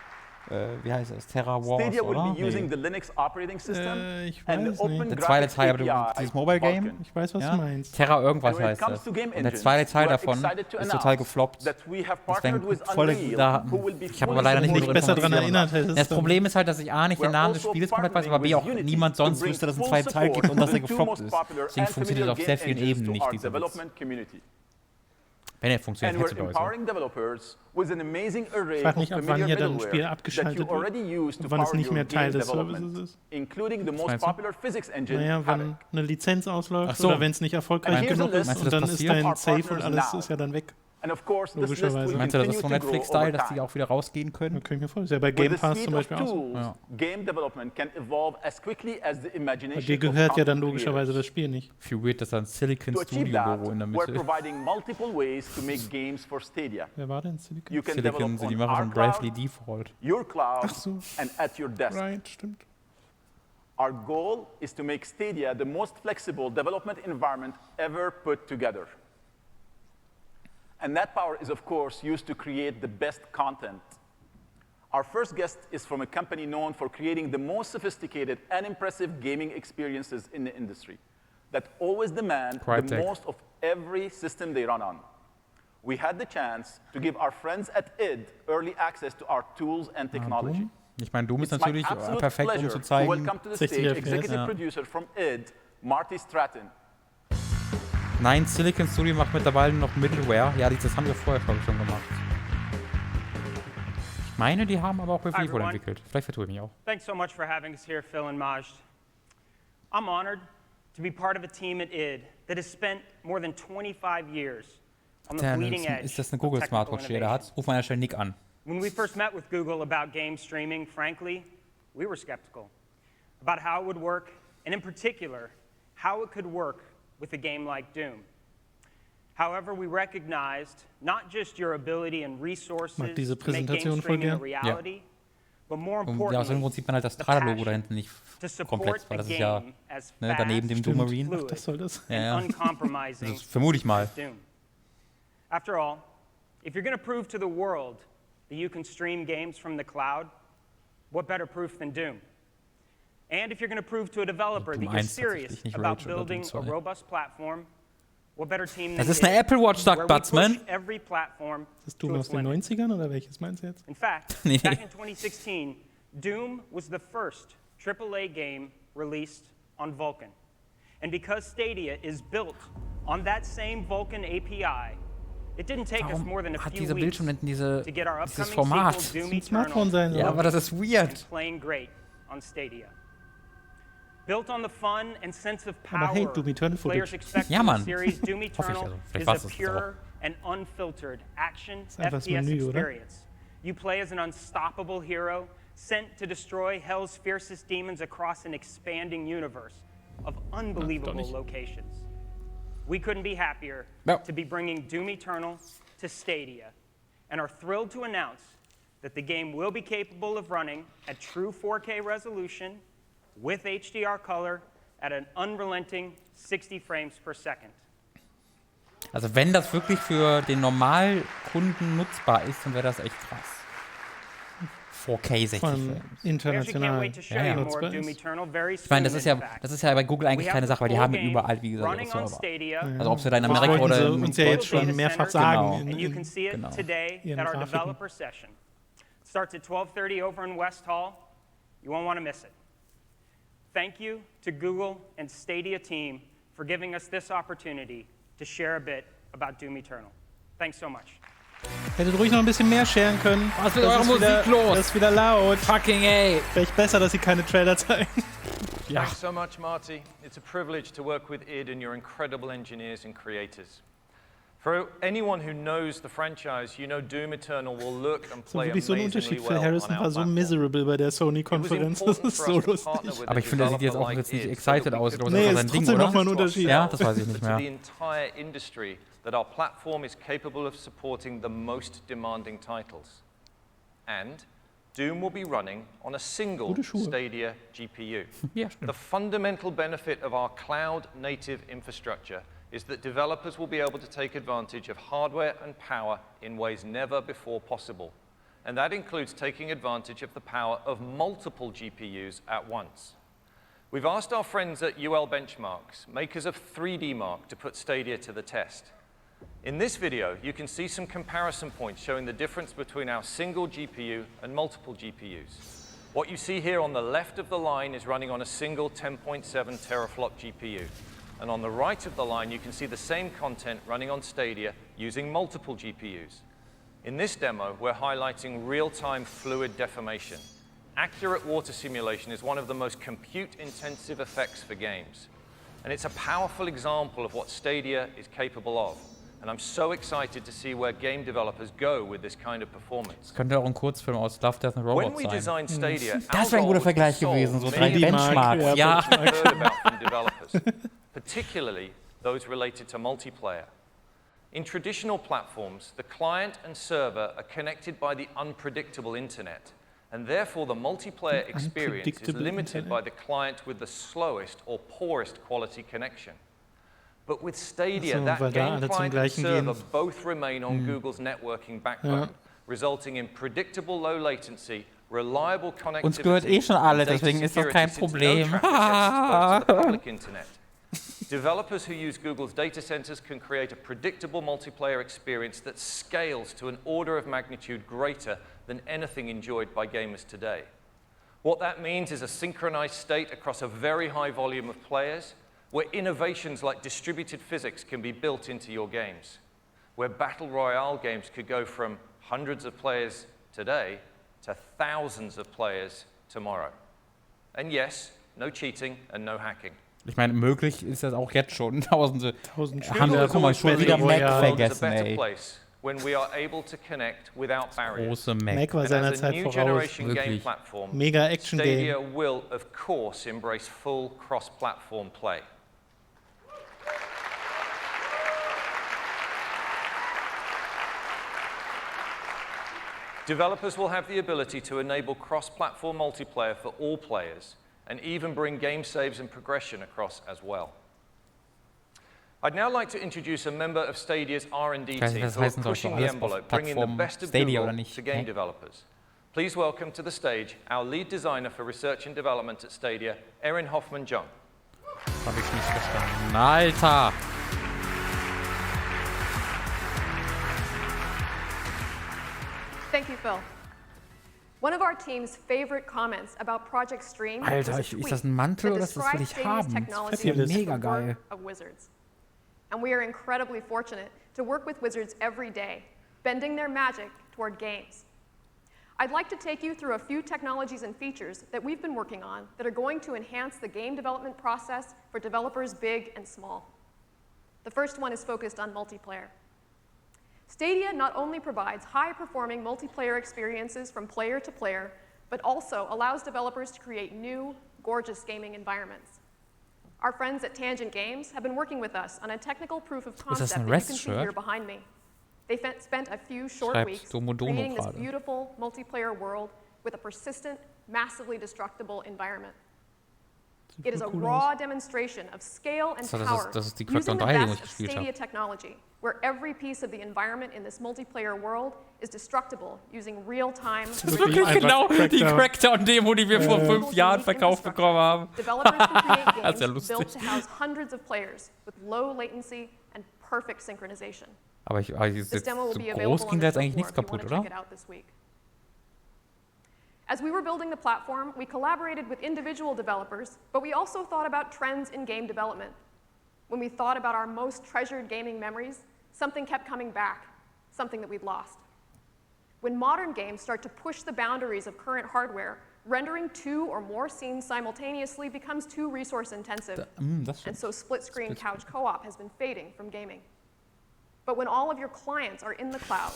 wie heißt es? Terra Wars, Stadia will oder? be using the Linux operating system Ich and weiß the Open nicht. Der zweite Graphics Teil, aber API dieses Mobile Game? Vulkan. Ich weiß, was Ja? du meinst. Terra irgendwas And when it heißt comes das. to game Und der engines, zweite Teil we are davon excited to ist total announce gefloppt. that we have Das partnered wär with voll Unreal, da, who will be ich habe fully aber leider nicht Wo du genug dich besser daran Informationen. erinnert hättest. Das dann- Problem ist halt, dass ich A, nicht den We're Namen des also Spiels komplett weiß, aber B, partnering auch with Unity niemand to sonst bring wüsste, dass es einen full zweiten Teil support gibt und dass to er the two gefloppt most ist. popular Deswegen and funktioniert familiar auf sehr game vielen engines Ebenen to nicht, our dieser Witz. development community. Wenn er funktioniert, And we're hätte es empowering developers with an amazing array frag of mich, ab wann familiar hier dann ein Spiel middleware that abgeschaltet you wird. already use to Und wann es power nicht your mehr Teil game des development, Services ist. including the most meinst du? popular physics engine, Naja, Havoc. wenn eine Lizenz ausläuft Ach so. oder wenn es nicht erfolgreich And here's a genug list ist Meinst du, und das dann ist passiert? dein Our Safe und partners alles now. ist ja dann weg. And of course, this list Logischerweise. will Meinst du, das ist continue so to grow Netflix-Style, over dass die time. auch wieder rausgehen Da können? kann ich mir vorstellen. Ist ja bei With Game the Pass suite zum of Beispiel auch so. tools, Ja. game development can evolve as quickly as the Bei imagination dir of gehört ja dann content logischerweise creators. das Spiel nicht. Viel weird, dass da ein Silicon To achieve Studio that, Logo in der we're Mitte. providing multiple ways to make games for Stadia. Wer war denn Silicon? You can Silicon develop sind die on Macher our von Bravely cloud, Default. your cloud, Ach so. and at your desk. Right, stimmt. Our goal is to make Stadia the most flexible development environment ever put together. And that power is, of course, used to create the best content. Our first guest is from a company known for creating the most sophisticated and impressive gaming experiences in the industry that always demand the Crytek. most of every system they run on. We had the chance to give our friends at id early access to our tools and technology. Doom? Ich meine, Doom ist It's my natürlich absolute perfekt, um pleasure zu to zeigen. welcome to the 60 stage FPS, executive ja. producer from id, Marty Stratton. Nein, Silicon Studio macht mittlerweile noch Middleware. Ja, das haben wir vorher, glaube ich, schon gemacht. Ich meine, die haben aber auch bei Hi, Vivo everyone. entwickelt. Vielleicht vertue ich mich auch. Thanks so much for having us here, Phil and Majd. I'm honored to be part of a team at id that has spent more than 25 years on the bleeding edge Ist das eine of Google technical Smartwatch, die er da innovation. hat? Ruf mal an der Stelle Nick an. When we first met with Google about game streaming, frankly, we were skeptical about how it would work, and in particular, how it could work with a game like Doom. However, we recognized not just your ability and resources Mag diese to make game Präsentation voll streaming a gern. reality, but more Und ja, aus irgendeinem importantly, Grund sieht man halt das the Strada-Logo da passion hinten nicht to support komplett, weil a das ist ja game as daneben dem fast, Doom Marine. fluid, Das soll das. Ja, ja. and uncompromising Das vermute ich mal. as Doom. After all, if you're going to prove to the world that you can stream games from the cloud, what better proof than Doom? And if you're going to prove to a developer that Doom you're 1 serious tatsächlich, nicht about Rage oder Doom building a 2. robust platform, what better team Das than ist eine id, Apple Watch, sagt where we Batzman. push every platform Ist to Doom its aus den limit. 90ern oder welches meinst du jetzt? In fact, Nee. back in 2016, Doom was the first AAA game released on Vulkan. And because Stadia is built on that same Vulkan API, it didn't take us more than a Warum hat few dieser weeks Bildschirm denn diese, to get our dieses upcoming Format? sequel Doom Ein Smartphone Eternal sein Ja, soll. aber das ist weird. playing great on Stadia. Built on the fun and sense of Aber hey, power Doom Eternal players Footage. expect Ja, from the Mann. series, Doom Hoffe ich Eternal also. Vielleicht is war a es das pure and unfiltered action einfach das FPS Menü, oder? experience. You play as an unstoppable hero sent to destroy hell's fiercest demons across an expanding universe of unbelievable nicht. locations. We couldn't be happier Ja. to be bringing Doom Eternal to Stadia and are thrilled to announce that the game will be capable of running at true 4K resolution with HDR color at an unrelenting 60 frames per second. Also wenn das wirklich für den Normalkunden nutzbar ist, dann wäre das echt krass. 4K 60 Von Frames. We actually can't international wait to show Ja, ja. you more of nutzbar Doom ist. Eternal very Ich meine, soon, in fact. das ist ja bei Google eigentlich We keine have Sache, weil the die full haben game überall, wie gesagt, ihre running on Server. Stadia. Also ob sie da in Das Amerika wollten oder sie in uns ja jetzt schon Data mehrfach center, sagen. Genau. And you can see it Genau. today Ihren at our Grafiken. developer session. It starts at 12:30 over in West Hall. You won't want to miss it. Thank you to Google and Stadia team for giving us this opportunity to share a bit about Doom Eternal. Thanks so much. Hättet ruhig noch ein bisschen mehr scheren können. Was ist mit Das eurer ist wieder- Musik los? Das ist wieder laut. Fucking ey! Vielleicht besser, dass sie keine Trailer zeigen. Ja. Thanks so much, Marty. It's a privilege to work with id and your incredible engineers and creators. For anyone who knows the franchise, you know Doom Eternal will look and Das ist play wirklich so ein amazingly Unterschied. Phil well on Harrison our war so platform. miserable bei der It was Sony-Konferenz. Das important ist for so us to partner lustig. with Aber a ich finde, er sieht jetzt auch developer jetzt nicht like id, excited so that aus. we Ich glaube, could Nee, das ist ist sein Ding, trotzdem oder? noch mal ein Unterschied. Ja, das weiß ich nicht to mehr. the entire industry that our platform is capable of supporting the most demanding titles. And Doom will be running on a single Gute Schuhe. Stadia GPU. Ja, stimmt. The fundamental benefit of our cloud-native infrastructure is that developers will be able to take advantage of hardware and power in ways never before possible. And that includes taking advantage of the power of multiple GPUs at once. We've asked our friends at UL Benchmarks, makers of 3D Mark, to put Stadia to the test. In this video, you can see some comparison points showing the difference between our single GPU and multiple GPUs. What you see here on the left of the line is running on a single 10.7 teraflop GPU. And on the right of the line, you can see the same content running on Stadia using multiple GPUs. In this demo, we're highlighting real-time fluid deformation. Accurate water simulation is one of the most compute-intensive effects for games. And it's a powerful example of what Stadia is capable of. And I'm so excited to see where game developers go with this kind of performance. Das könnte auch ein Kurzfilm aus Love, Death and When Robots we sein. designed Stadia, Das wäre ein guter Vergleich gewesen, so 3 Benchmarks. Ja. heard about from developers, particularly those related to multiplayer. In traditional platforms, the client and server are connected by the unpredictable internet, and therefore the multiplayer experience is Unpredictable limited internet. by the client with the slowest or poorest quality connection. But with Stadia, Ach so, that weil da game alle zum client and Gleichen server gehen. both remain on Google's networking backbone, resulting in predictable low latency, reliable connectivity. Uns gehört eh schon alle, and data deswegen ist das security kein since no Problem. traffic gets exposed to the public internet. Developers who use Google's data centers can create a predictable multiplayer experience that scales to an order of magnitude greater than anything enjoyed by gamers today. What that means is a synchronized state across a very high volume of players, where innovations like distributed physics can be built into your games, where battle royale games could go from hundreds of players today to thousands of players tomorrow. And yes, no cheating and no hacking. Ich meine, möglich ist das auch jetzt schon. Tausende haben Schüler, guck mal, schon wieder Mac vergessen, ey. ey. When we are able to connect without barriers. Große Mac war seiner Zeit voraus. Game platform, Mega Action Game. Stadia will, of course, embrace full cross-platform play. Developers will have the ability to enable cross-platform multiplayer for all players and even bring game saves and progression across as well. I'd now like to introduce a member of Stadia's R&D team who are pushing the envelope, bringing the best of Google to game developers. Please welcome to the stage our lead designer for research and development at Stadia, Erin Hoffman-Jung. Hab ich nicht verstanden. Alter! Thank you, Phil. One of our team's favorite comments about Project Stream Alter, ist das ein Mantel oder das will ich haben? Das ist mega geil. And we are incredibly fortunate to work with Wizards every day, bending their magic toward games. I'd like to take you through a few technologies and features that we've been working on that are going to enhance the game development process for developers big and small. The first one is focused on multiplayer. Stadia not only provides high-performing multiplayer experiences from player to player, but also allows developers to create new, gorgeous gaming environments. Our friends at Tangent Games have been working with us on a technical proof of concept that you can see here behind me. They spent a few short weeks creating this beautiful multiplayer world with a persistent, massively destructible environment. It is a raw demonstration of scale and power using the best of Stadia technology, where every piece of the environment in this multiplayer world is destructible using real-time. Das ist wirklich genau die Crackdown-Demo, die wir vor 5 Jahren verkauft bekommen haben. Developers can create games built to house hundreds of players with low latency and perfect synchronization. Aber so groß ging da jetzt eigentlich nichts kaputt, oder? As we were building the platform, we collaborated with individual developers, but we also thought about trends in game development. When we thought about our most treasured gaming memories, something kept coming back, something that we'd lost. When modern games start to push the boundaries of current hardware, rendering 2 or more scenes simultaneously becomes too resource intensive, and so split-screen couch co-op has been fading from gaming. But when all of your clients are in the cloud,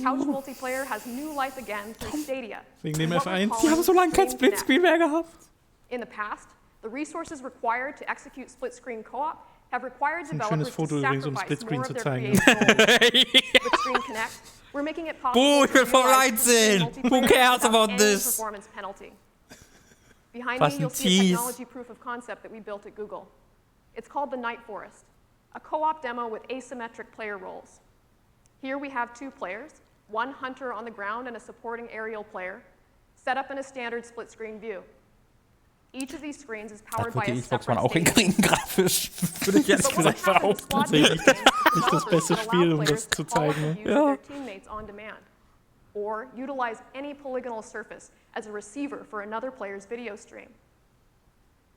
couch multiplayer has new life again through Stadia. Wegen dem F1. Die haben so lange kein Splitscreen mehr gehabt. In the past, the resources required to execute split-screen co-op have required developers to sacrifice more of their creative goals. With Stream Connect, we're making it possible ich will Formel 1 sehen. Who cares about this? Performance penalty. Behind me, you'll see a technology proof of concept that we built at Google. It's called the Night Forest, a co-op demo with asymmetric player roles. Here we have 2 players, one hunter on the ground and a supporting aerial player, set up in a standard split-screen view. Each of these screens is powered by a separate hinkriegen, grafisch. Würde ich ehrlich gesagt behaupten. Tatsächlich nicht das beste Spiel, um das zu zeigen. Ja. Or utilize any polygonal surface as a receiver for another player's video stream.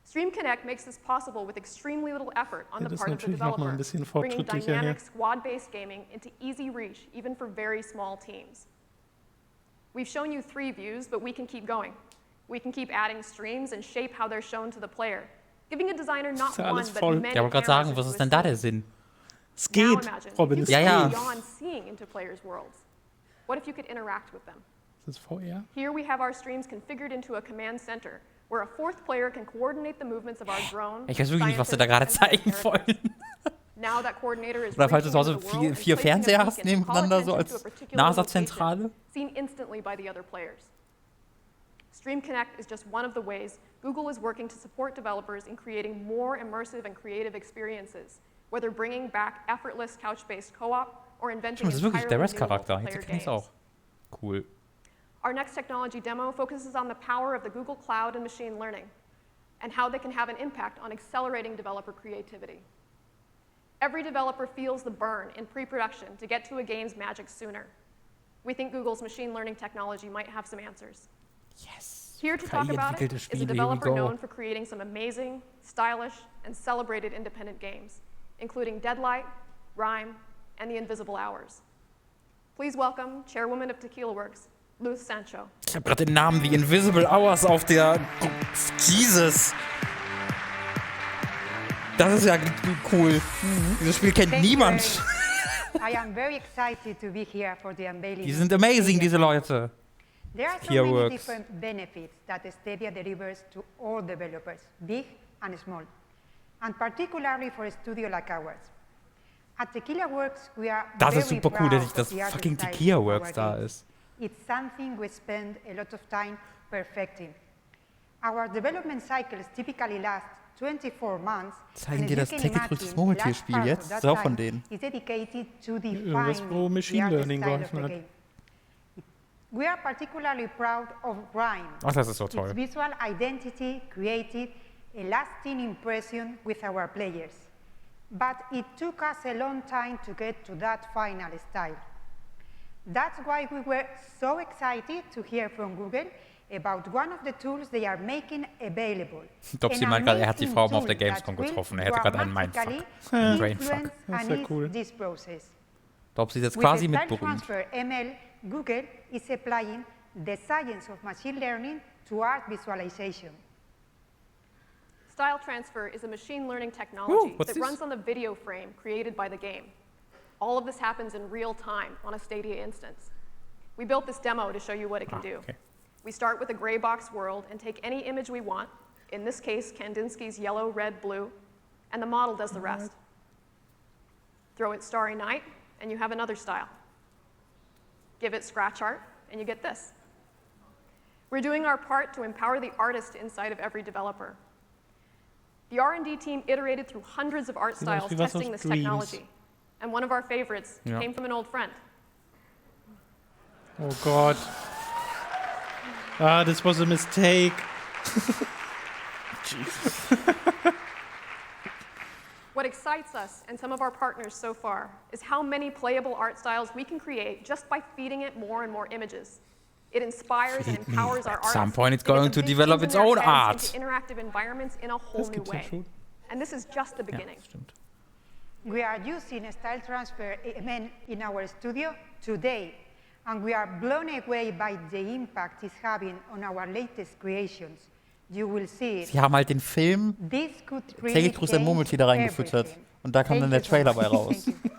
Stream Connect makes this possible with extremely little effort on the part of the developer, bringing dynamic squad-based gaming into easy reach, even for very small teams. We've shown you 3 views, but we can keep going. We can keep adding streams and shape how they're shown to the player, giving a designer not one, but many Ja, wollte gerade sagen, was ist denn da der Sinn? Es geht, Robin, es geht. Beyond seeing into players' worlds. What if you could interact with them? Ist das VR? Here we have our streams configured into a command center, where a 4th player can coordinate the movements of our drone. Ich weiß wirklich nicht, was sie da gerade zeigen wollen. Now that coordinator is Oder falls du zu Hause 4 Fernseher hast nebeneinander, so als NASA-Zentrale. Seen instantly by the other players. Stream Connect is just one of the ways Google is working to support developers in creating more immersive and creative experiences, whether bringing back effortless couch-based co-op or inventing das ist wirklich der entirely new Rest-Charakter. Jetzt multiplayer erkenne ich es games. auch. Cool. Our next technology demo focuses on the power of the Google Cloud and machine learning, and how they can have an impact on accelerating developer creativity. Every developer feels the burn in pre-production to get to a game's magic sooner. We think Google's machine learning technology might have some answers. Yes. Here to talk about it is a developer known for creating some amazing, stylish, and celebrated independent games, including Deadlight, Rime, and The Invisible Hours. Please welcome Chairwoman of Tequila Works, Luth Sancho. Ich habe gerade den Namen wie Invisible Hours auf der... Jesus! Das ist ja cool. Dieses Spiel kennt niemand. I am very excited to be here for the unveiling. Die sind amazing, diese Leute. There are so Stadia many works. different benefits that Stadia delivers to all developers, big and small, and particularly for a studio like ours. At Tequila Works, we are Das very ist super cool, dass proud das of the art fucking style Tequila of our Works da games. ist. It's something we spend a lot of time perfecting. Our development cycles typically last 24 months. Zeigen and dir as das you can täglich größtes imagine, Murmeltierspiel large jetzt? part of Das ist auch that von time denen. is dedicated to Irgendwas, wo defining Machine the art Learning style of geholfen the hat. game. We are particularly proud of Rhyme. Ach, das ist so toll. Its visual identity created a lasting impression with our players. But it took us a long time to get to that final style. That's why we were so excited to hear from Google about one of the tools they are making available. Dopsy meint gerade, er hat die Frau mal auf der Gamescom getroffen. Er hätte gerade einen Mindfuck. Einen Brainfuck. Das ist ja cool. This process. Dopsy ist jetzt With quasi Style mit berühmt. Transfer ML, Google is applying the science of machine learning to art visualization. Style transfer is a machine learning technology what's that this? runs on the video frame created by the game. All of this happens in real time on a Stadia instance. We built this demo to show you what it can do. Okay. We start with a gray box world and take any image we want, in this case, Kandinsky's yellow, red, blue, and the model does the rest. Throw it Starry Night, and you have another style. Give it scratch art, and you get this. We're doing our part to empower the artist inside of every developer. The R&D team iterated through hundreds of art Sieht aus styles wie was testing aus this Dreams. technology. And one of our favorites Ja. came from an old friend. Oh Gott. Ah, this was a mistake. What excites us and some of our partners so far is how many playable art styles we can create just by feeding it more and more images. It inspires and empowers our At artists. some point it's to get going the to big develop things its in their own heads art. into interactive environments in a whole Das new gibt's ja way. schon. And this is just the Ja, beginning. stimmt. We are using Style Transfer ML in our studio today, and we are blown away by the impact it's having on our latest creations. You will see it. Sie haben halt den Film This could really täglich grüßt ein change Murmeltier da reingefüttert. everything. Und da kam dann der Thank you so Trailer much. bei raus. Thank you.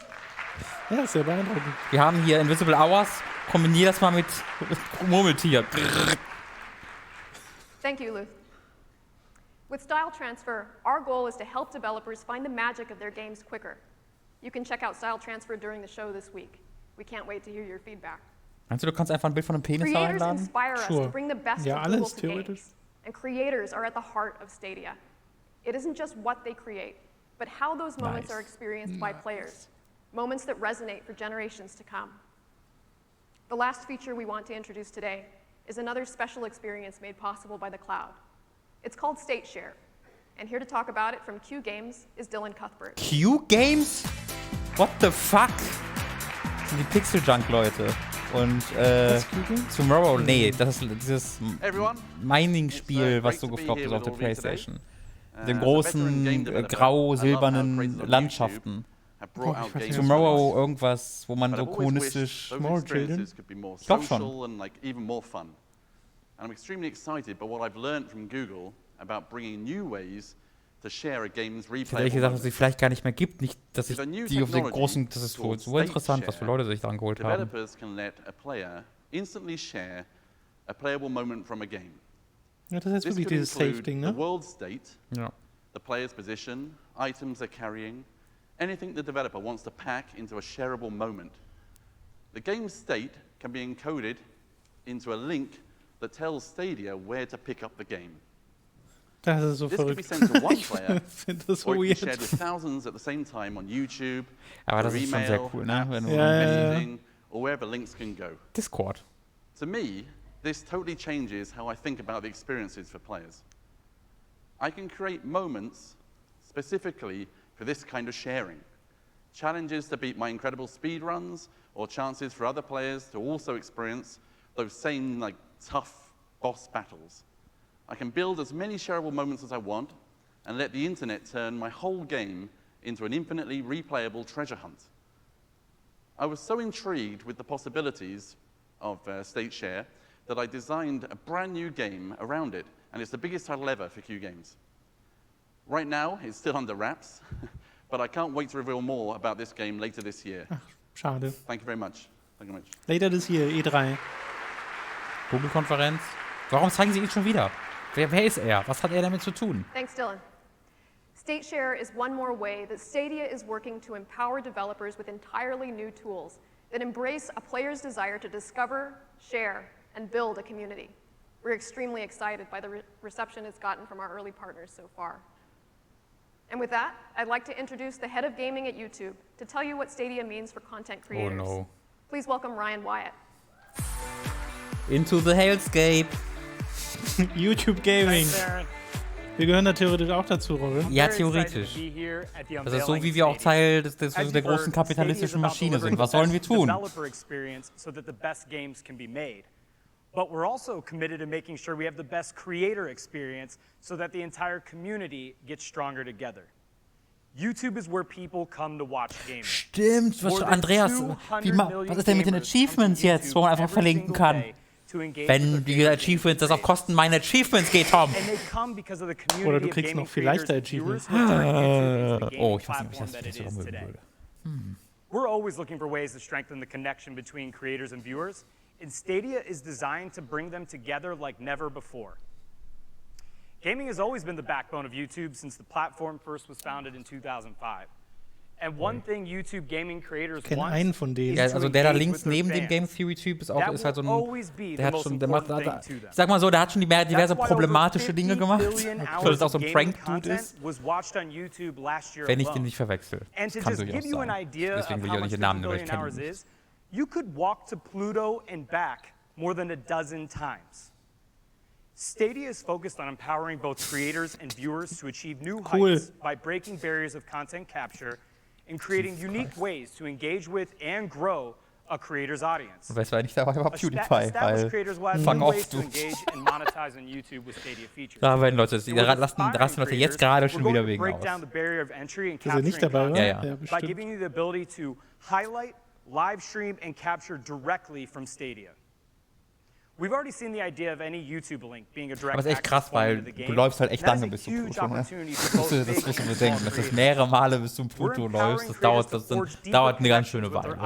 Ja, ist ja beeindruckend. Wir haben hier Invisible Hours. Kombinier das mal mit Murmeltier. Thank you, Luth. With Style Transfer, our goal is to help developers find the magic of their games quicker. You can check out Style Transfer during the show this week. We can't wait to hear your feedback. Meinst du, du kannst einfach ein Bild von einem Penis da Creators reinladen? inspire us Sure. to bring the best Ja, of Google alles to theoretisch. games. And creators are at the heart of Stadia. It isn't just what they create, but how those moments Nice. are experienced by players. Moments that resonate for generations to come. The last feature we want to introduce today is another special experience made possible by the cloud. It's called State Share. And here to talk about it from Q Games is Dylan Cuthbert. Q Games? What the fuck? Das sind die Pixel Junk Leute. Und Tomorrow, nee, das ist dieses Mining-Spiel, was so gefloppt ist auf der PlayStation. Mit den großen grau-silbernen Landschaften. Tomorrow irgendwas, wo man so kommunistisch... Small Children? Ich glaube schon. And I'm extremely excited by what I've learned from Google about bringing new ways to share a game's Ich hätte ehrlich replayable gesagt, dass es sie moments. vielleicht gar nicht mehr gibt. Nicht, dass ich With a new die auf den technology großen... Das ist called so interessant, State was für Share, Leute sich daran geholt haben. Developers can let a player instantly share a playable moment from a game. Ja, das ist jetzt This wirklich could dieses include Safe-Ding, the ne? world state, Ja. the player's position, items they're carrying, anything the developer wants to pack into a shareable moment. The game's state can be encoded into a link that tells Stadia where to pick up the game. Das ist so This could be verrückt. sent to one Ich player, finde das so or it can be weird. shared with thousands at the same time on YouTube, Aber das through ist schon sehr email, cool, ne? apps, Wenn du messaging, or wherever links can go. Discord. To me, this totally changes how I think about the experiences for players. I can create moments specifically for this kind of sharing. Challenges to beat my incredible speed runs, or chances for other players to also experience those same tough boss battles. I can build as many shareable moments as I want and let the internet turn my whole game into an infinitely replayable treasure hunt. I was so intrigued with the possibilities of State Share that I designed a brand new game around it, and it's the biggest title ever for Q Games. Right now, it's still under wraps, but I can't wait to reveal more about this game later this year. Ach, schade. Thank you very much. Thank you very much. Later this year, E3. Google-Konferenz. Warum zeigen Sie ihn schon wieder? Wer ist er? Was hat er damit zu tun? Thanks, Dylan. StateShare is one more way that Stadia is working to empower developers with entirely new tools that embrace a player's desire to discover, share, and build a community. We're extremely excited by the reception it's gotten from our early partners so far. And with that, I'd like to introduce the head of gaming at YouTube to tell you what Stadia means for content creators. Oh no. Please welcome Ryan Wyatt. Into the hellscape. YouTube Gaming. Wir gehören da theoretisch auch dazu, Robin. Ja, theoretisch. Das ist so, wie wir auch Teil der großen kapitalistischen Maschine sind. Was sollen wir tun? But we're also committed to making sure we have the best creator experience so that the entire community gets stronger together. YouTube is where people come to watch games. Stimmt, Andreas, was ist denn mit den Achievements jetzt, wo man einfach verlinken kann? Wenn die Achievements, das auf Kosten meiner Achievements geht, Tom. Oder du kriegst noch viel leichter Achievements. Oh, ich weiß nicht, ob ich das so mögen würde. We're always looking for ways to strengthen the connection between creators and viewers, and Stadia is designed to bring them together like never before. Gaming has always been the backbone of YouTube since the platform first was founded in 2005. And one thing YouTube gaming creators want einen von denen. Ja, also der da links neben dem Game Theory Typ ist halt so ein, der hat schon, ich sag mal so, der hat schon diverse problematische Dinge gemacht, weil es auch so ein Prank-Dude ist, wenn ich den nicht verwechsel. Das kann durchaus sein. Deswegen will ich auch nicht den Namen, aber ich kenne ihn nicht. You could walk to Pluto and back more than a dozen times. Stadia is focused on empowering both creators and viewers to achieve new heights by breaking barriers of content capture and creating unique ways to engage with and grow a creator's audience. Und weißt du, wer nicht dabei war? PewDiePie, weil fang auf, du. Da werden Leute, rasten Leute jetzt gerade schon wieder wegen aus. Dass er nicht dabei war? Ja, by giving you the ability to highlight, live stream, and capture directly from Stadia. We've already seen the idea of any YouTube link being a direct aber es ist echt krass, weil du läufst halt echt lange bis zum Pluto, ne? Das musst du bedenken, dass das mehrere Male bis zum Pluto läufst, das dauert eine ganz schöne Weile.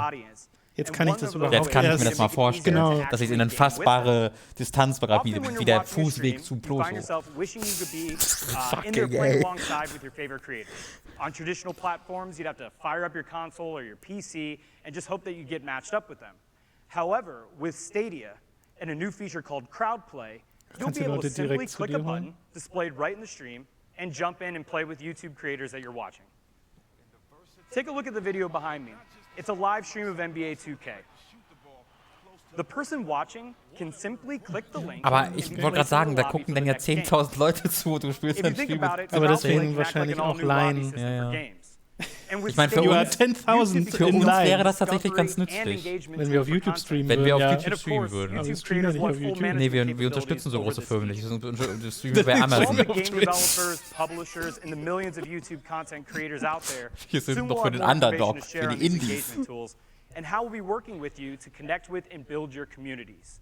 Jetzt kann ich das überhaupt Jetzt kann ich mir das mal vorstellen, dass ich in eine fassbare Distanz bereit bin, wie der Fußweg zum Pluto. Fucking ey. On traditional platforms, you'd have to fire up your console or your PC and just hope that you get matched up with them. However, with Stadia and a new feature called Crowdplay, you'll be able to simply click a button displayed right in the stream and jump in and play with YouTube creators that you're watching. Take a look at the video behind me. It's a live stream of NBA 2K. The person watching can simply click the link. Aber ich wollte gerade sagen, da gucken dann ja 10.000 Leute zu, du spielst ein Spiel mit. Aber deswegen wahrscheinlich auch Line. Ja. Ich meine, für uns wäre das tatsächlich ganz nützlich. Wenn wir auf YouTube streamen würden. Wenn wir auf ja. YouTube streamen würden. Aber wir streamen ja nicht auf YouTube. Nee, wir unterstützen so große Firmen nicht. Wir streamen bei Amazon. Hier sind noch für den Underdog, für die Indies. And how we'll be working with you to connect with and build your communities.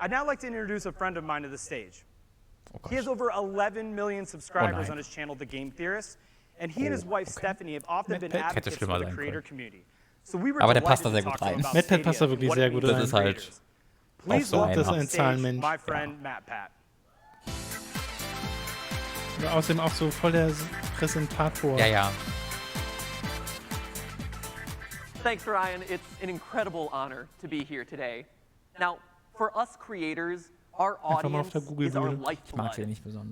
I'd now like to introduce a friend of mine to the stage. He has over 11 million subscribers on his channel, The Game Theorist, and he and his wife Stephanie have often been advocates for the creator community. So we were aber der passt da sehr gut rein. MadPat passt da wirklich sehr gut rein. Das ist halt auch so das ist ein Zahlenmensch. My friend Matt Pat. Aber außerdem auch so voll der Präsentator. Ja. Thanks, Ryan. It's an incredible honor to be here today. Now, for us creators, our audience is our lifeblood.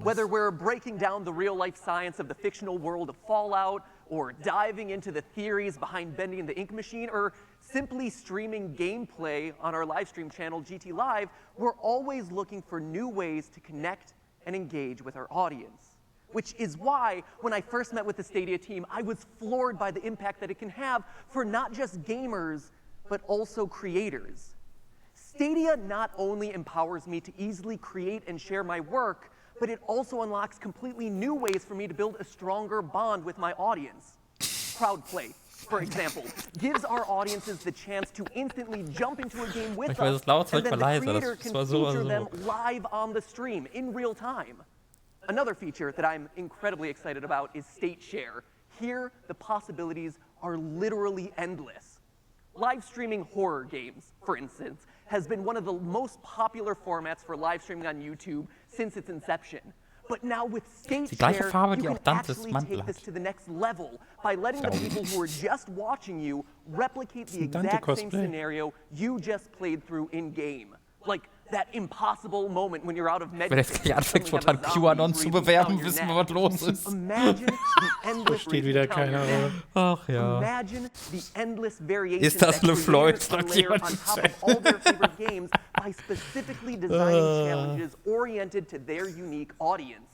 Whether we're breaking down the real-life science of the fictional world of Fallout, or diving into the theories behind bending the ink machine, or simply streaming gameplay on our live stream channel, GT Live, we're always looking for new ways to connect and engage with our audience. Which is why, when I first met with the Stadia team, I was floored by the impact that it can have for not just gamers, but also creators. Stadia not only empowers me to easily create and share my work, but it also unlocks completely new ways for me to build a stronger bond with my audience. Crowdplay. for example, gives our audiences the chance to instantly jump into a game with Manchmal ist us, es laut, and then the leiser. creator Das can war so, feature so. them live on the stream in real time. Another feature that I'm incredibly excited about is State Share. Here, the possibilities are literally endless. Live streaming horror games, for instance, has been one of the most popular formats for live streaming on YouTube since its inception. But now with State Share, Farbe, you die can auch Dantes actually Mantel take this hat. to the next level by letting the people who are just watching you replicate the exact same scenario you just played through in-game. Like that impossible moment when you're out of Wenn jetzt gleich anfängt, spontan QAnon zu bewerben, wissen wir, was los ist. Versteht wieder keiner. Ach ja. Imagine the endless variations Ist das that LeFloid? creators can Sagt layer jemand on im top of Chat. all their favorite games by specifically designing challenges oriented to their unique audience.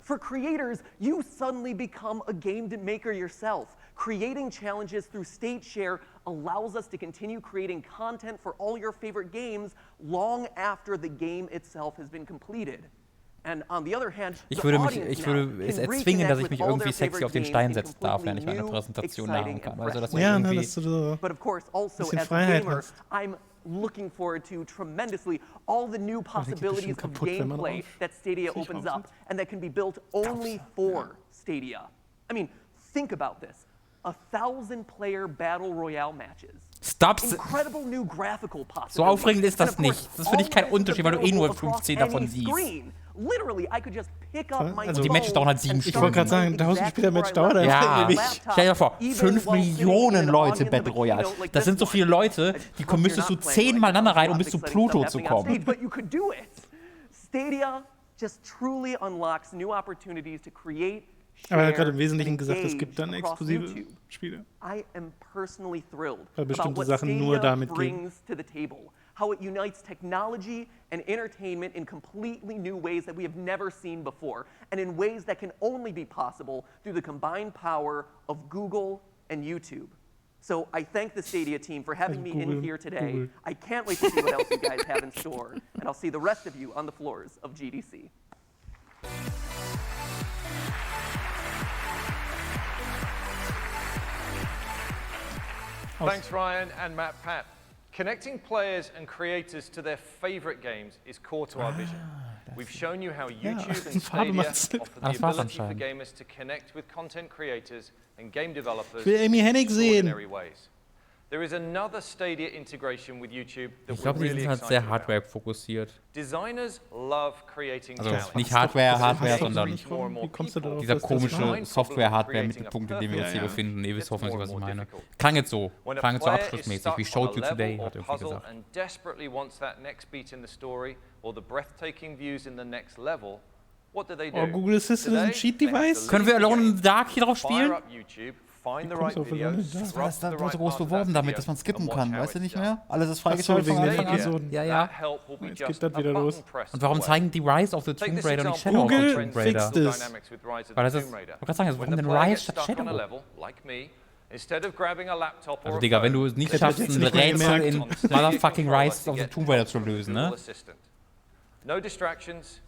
For creators, you suddenly become a game maker yourself. Creating challenges through State Share allows us to continue creating content for all your favorite games long after the game itself has been completed. And on the other hand, Ich würde es erzwingen, dass ich mich irgendwie sexy auf den Stein setzen darf, wenn ich meine Präsentation machen kann. Also, dass ja, irgendwie dass du so But of course, also bisschen as a Freiheit gamer, hast. I'm looking forward to tremendously all the new possibilities of kaputt, wenn man gameplay auf that Stadia sich opens raufsetzt. up and that can be built only for Stadia. I mean, think about this. 1,000-player Battle Royale matches. Incredible new graphical possibilities. So aufregend ist das And of course, nicht. Das ist für dich kein all this is Unterschied, weil du eh nur available 15 davon across any siehst. screen. Literally, I could just pick up my Also die Matches dauern halt 7 Ich wollte gerade sagen, 1000 Spieler Match dauert Ja, einfach ewig. stell dir vor, 5 Millionen Leute Battle Royale. Das sind so viele Leute, die müsstest du 10-mal aneinander rein, um bis zu Pluto zu kommen. But you could do it. Stadia just truly unlocks new opportunities to create. Aber er hat gerade im Wesentlichen gesagt, es gibt dann exklusive Spiele. I am personally thrilled Weil about bestimmte what Sachen nur Stadia damit gehen. brings to the table. How it unites technology and entertainment in completely new ways that we have never seen before, and in ways that can only be possible through the combined power of Google and YouTube. So I thank the Stadia team for having me in here today. I can't wait to see what else you guys have in store, and I'll see the rest of you on the floors of GDC. Thanks, Ryan and Matt Pat. Connecting players and creators to their favorite games is core to our vision. We've shown you how YouTube and Stadia offer the ability for gamers to connect with content creators and game developers in extraordinary ways. There is another Stadia integration with YouTube that Ich glaube, die sind halt sehr Hardware fokussiert. Designers love creating Also challenges. nicht Hardware, sondern Wie kommst du darauf, dieser dass das komische war? Software-Hardware-Mittelpunkt, in dem wir uns hier befinden. Ihr wisst hoffentlich, was ich meine. Klang jetzt so abschlussmäßig, wie Showed You Today, hat er irgendwie gesagt. And desperately wants that next beat in the story or the breathtaking views in the next level. What do they do? Oh, Google Assistant ist ein Cheat-Device? Können wir Alone in the Dark hier drauf spielen? Find the Wie kommst right du auf Alone in videos, the Dark? thrust the Das war right so groß part of beworben that damit, video dass man skippen and watch kann. how Weißt du it's nicht done. mehr? Alles ist Ach so, freigeschaltet wegen von den Anfang an. Episoden. Ja. Jetzt geht das wieder los. Und warum zeigen die Rise of the Tomb Raider und nicht Shadow of the Google Tomb Raider? fixt es. Weil das ist, ich wollte gerade sagen, also warum denn Rise statt Shadow? Also Digga, wenn du es nicht schaffst, ein Rätsel in motherfucking Rise of the Tomb Raider zu lösen, ne? No distractions,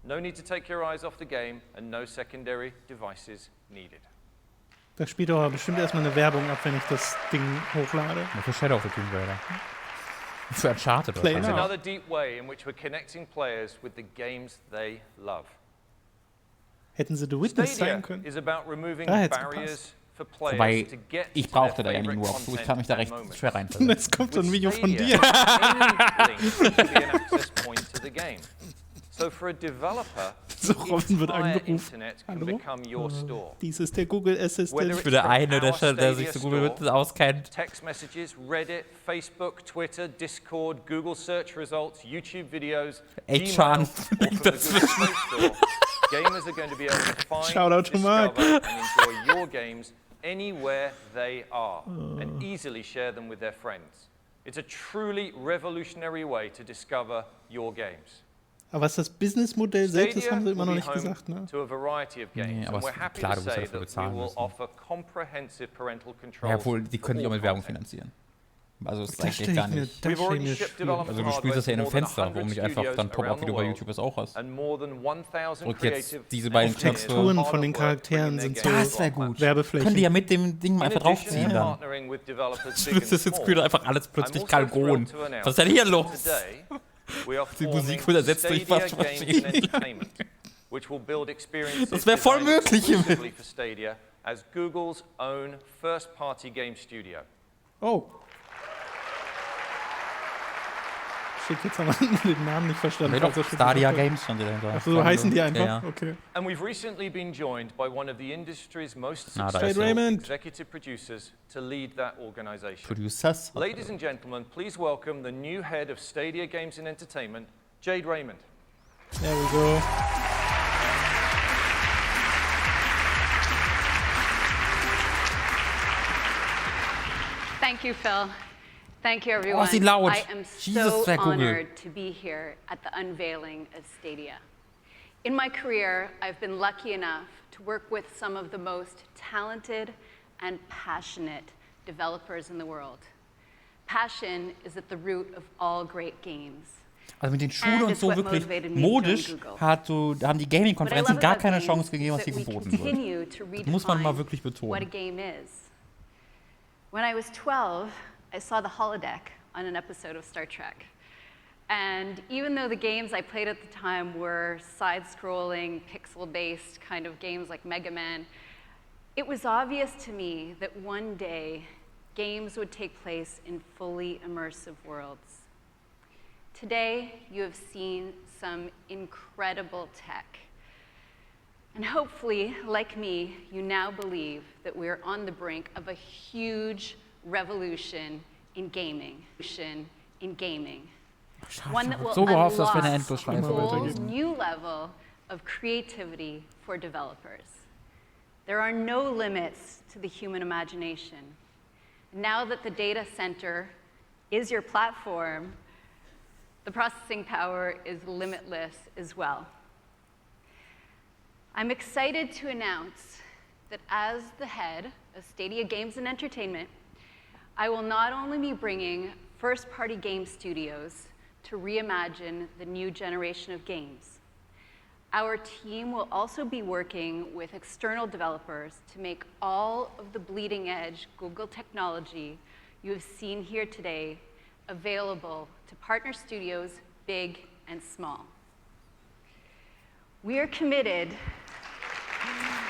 no need to take your eyes off the game and no secondary devices needed. Da spielt aber bestimmt erstmal eine Werbung ab, wenn ich das Ding hochlade. Ja, für Shadow of the Tomb Raider. Für Uncharted oder It's so. another deep way in which we're connecting players with the games they love. Hätten sie The Witness Stadia zeigen können. is about removing Da hätt's barriers for players Wobei, to get ich to brauchte their da ja nie favorite nur auf. Ich kann mich content da and recht moments. schwer reinversetzen. Jetzt kommt so ein Video von Stadia, dir. any link can be an access point to the game. So for a developer, So, the Robin wird entire angerufen. Internet can Hallo? become your store. Dies ist der Google Assistant. Ich bin der eine, der sich so Google Witness auskennt. Text messages, Reddit, Facebook, Twitter, Discord, Google Search Results, YouTube videos, Echt Gmail, or schon. from the Google Play Store. Gamers are going to be able to find, Shoutout to Mark. discover, and enjoy your games anywhere they are, and easily share them with their friends. It's a truly revolutionary way to discover your games. Aber was das Businessmodell selbst ist, haben sie immer noch nicht Stadia will be gesagt, ne? home to a variety of games, Nee, aber and we're happy klar, to du musst say dafür that we bezahlen will müssen. offer comprehensive parental controls. Ja, obwohl, die können sich auch for mit Werbung content. finanzieren. Also es ist eigentlich gar nicht. Also du spielst das ja in einem Fenster, warum nicht einfach dann Pop-up, wie du bei YouTube es auch hast. Und jetzt diese beiden Texturen von den Charakteren sind so. Das wäre gut. Werbeflächen. Können die ja mit dem Ding einfach draufziehen dann. Das ist jetzt wieder einfach alles plötzlich Kalgon. Was ist denn hier los? Die Musik wird ersetzt durch Waschmaschinen. Das wäre voll möglich. As Google's own first-party game studio. Oh. Shit, jetzt haben wir den Namen nicht verstanden. Nee, doch, Stadia Games stand dahinter. Ach so heißen die einfach? Ja. Okay. And we've recently been joined by one of the industry's most da successful Raymond. executive producers to lead that organization. Producers. Ladies and gentlemen, please welcome the new head of Stadia Games and Entertainment, Jade Raymond. There we go. Thank you, Phil. Thank you, everyone. sie laut. I am Jesus, so Google. honored to be here at the unveiling of Stadia. In my career, I've been lucky enough to work with some of the most talented and passionate developers in the world. Passion is at the root of all great games. Also mit den Schulen und so wirklich modisch haben die Gaming-Konferenzen gar keine Chance gegeben, was hier geboten wird. Das muss man mal wirklich betonen. When I was 12, I saw the holodeck on an episode of Star Trek. And even though the games I played at the time were side-scrolling, pixel-based kind of games like Mega Man, it was obvious to me that one day games would take place in fully immersive worlds. Today, you have seen some incredible tech. And hopefully, like me, you now believe that we're on the brink of a huge revolution in gaming. One that will unlock a whole new level of creativity for developers. There are no limits to the human imagination. Now that the data center is your platform, the processing power is limitless as well. I'm excited to announce that as the head of Stadia Games and Entertainment, I will not only be bringing first-party game studios to reimagine the new generation of games. Our team will also be working with external developers to make all of the bleeding-edge Google technology you have seen here today available to partner studios, big and small. We are committed.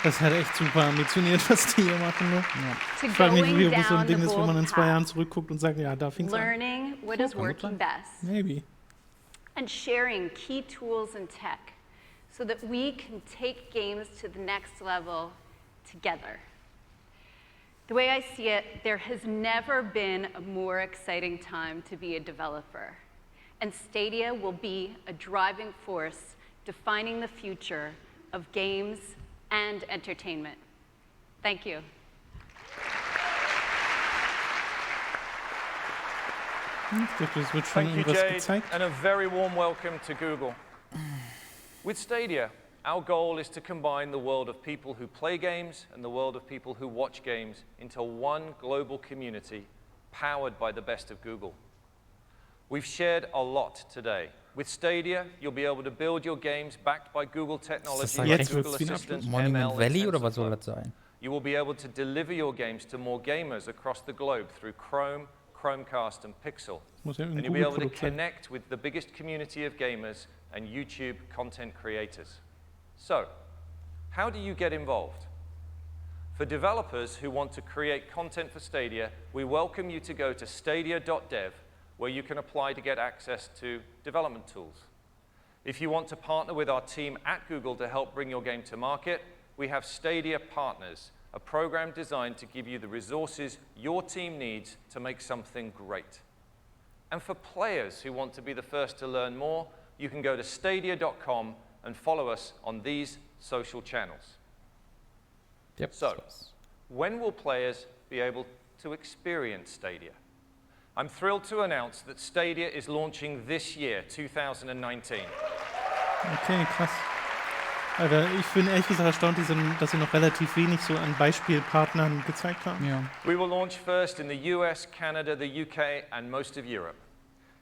Das ist halt echt super ambitioniert, was die hier machen. Ne? Ja. Ich frage mich, wie das so ein Ding ist, wo man in 2 Jahren zurückguckt und sagt, ja, da fing es an. Learning what is working best. Maybe. And sharing key tools and tech so that we can take games to the next level together. The way I see it, there has never been a more exciting time to be a developer. And Stadia will be a driving force defining the future of games and entertainment. Thank you. Thank you, Jade, and a very warm welcome to Google. With Stadia, our goal is to combine the world of people who play games and the world of people who watch games into one global community powered by the best of Google. We've shared a lot today. With Stadia, you'll be able to build your games backed by Google technology like Google Assistant, Monument ML, Valley and oder was TensorFlow. soll das sein? You will be able to deliver your games to more gamers across the globe through Chrome, Chromecast, and Pixel. And you'll be able to connect with the biggest community of gamers and YouTube content creators. So, how do you get involved? For developers who want to create content for Stadia, we welcome you to go to stadia.dev, where you can apply to get access to development tools. If you want to partner with our team at Google to help bring your game to market, we have Stadia Partners, a program designed to give you the resources your team needs to make something great. And for players who want to be the first to learn more, you can go to stadia.com and follow us on these social channels. Yep. So, when will players be able to experience Stadia? I'm thrilled to announce that Stadia is launching this year, 2019. Okay, krass. Aber ich bin ehrlich gesagt erstaunt, dass sie noch relativ wenig so an Beispielpartnern gezeigt haben. Ja. We will launch first in the US, Canada, the UK and most of Europe.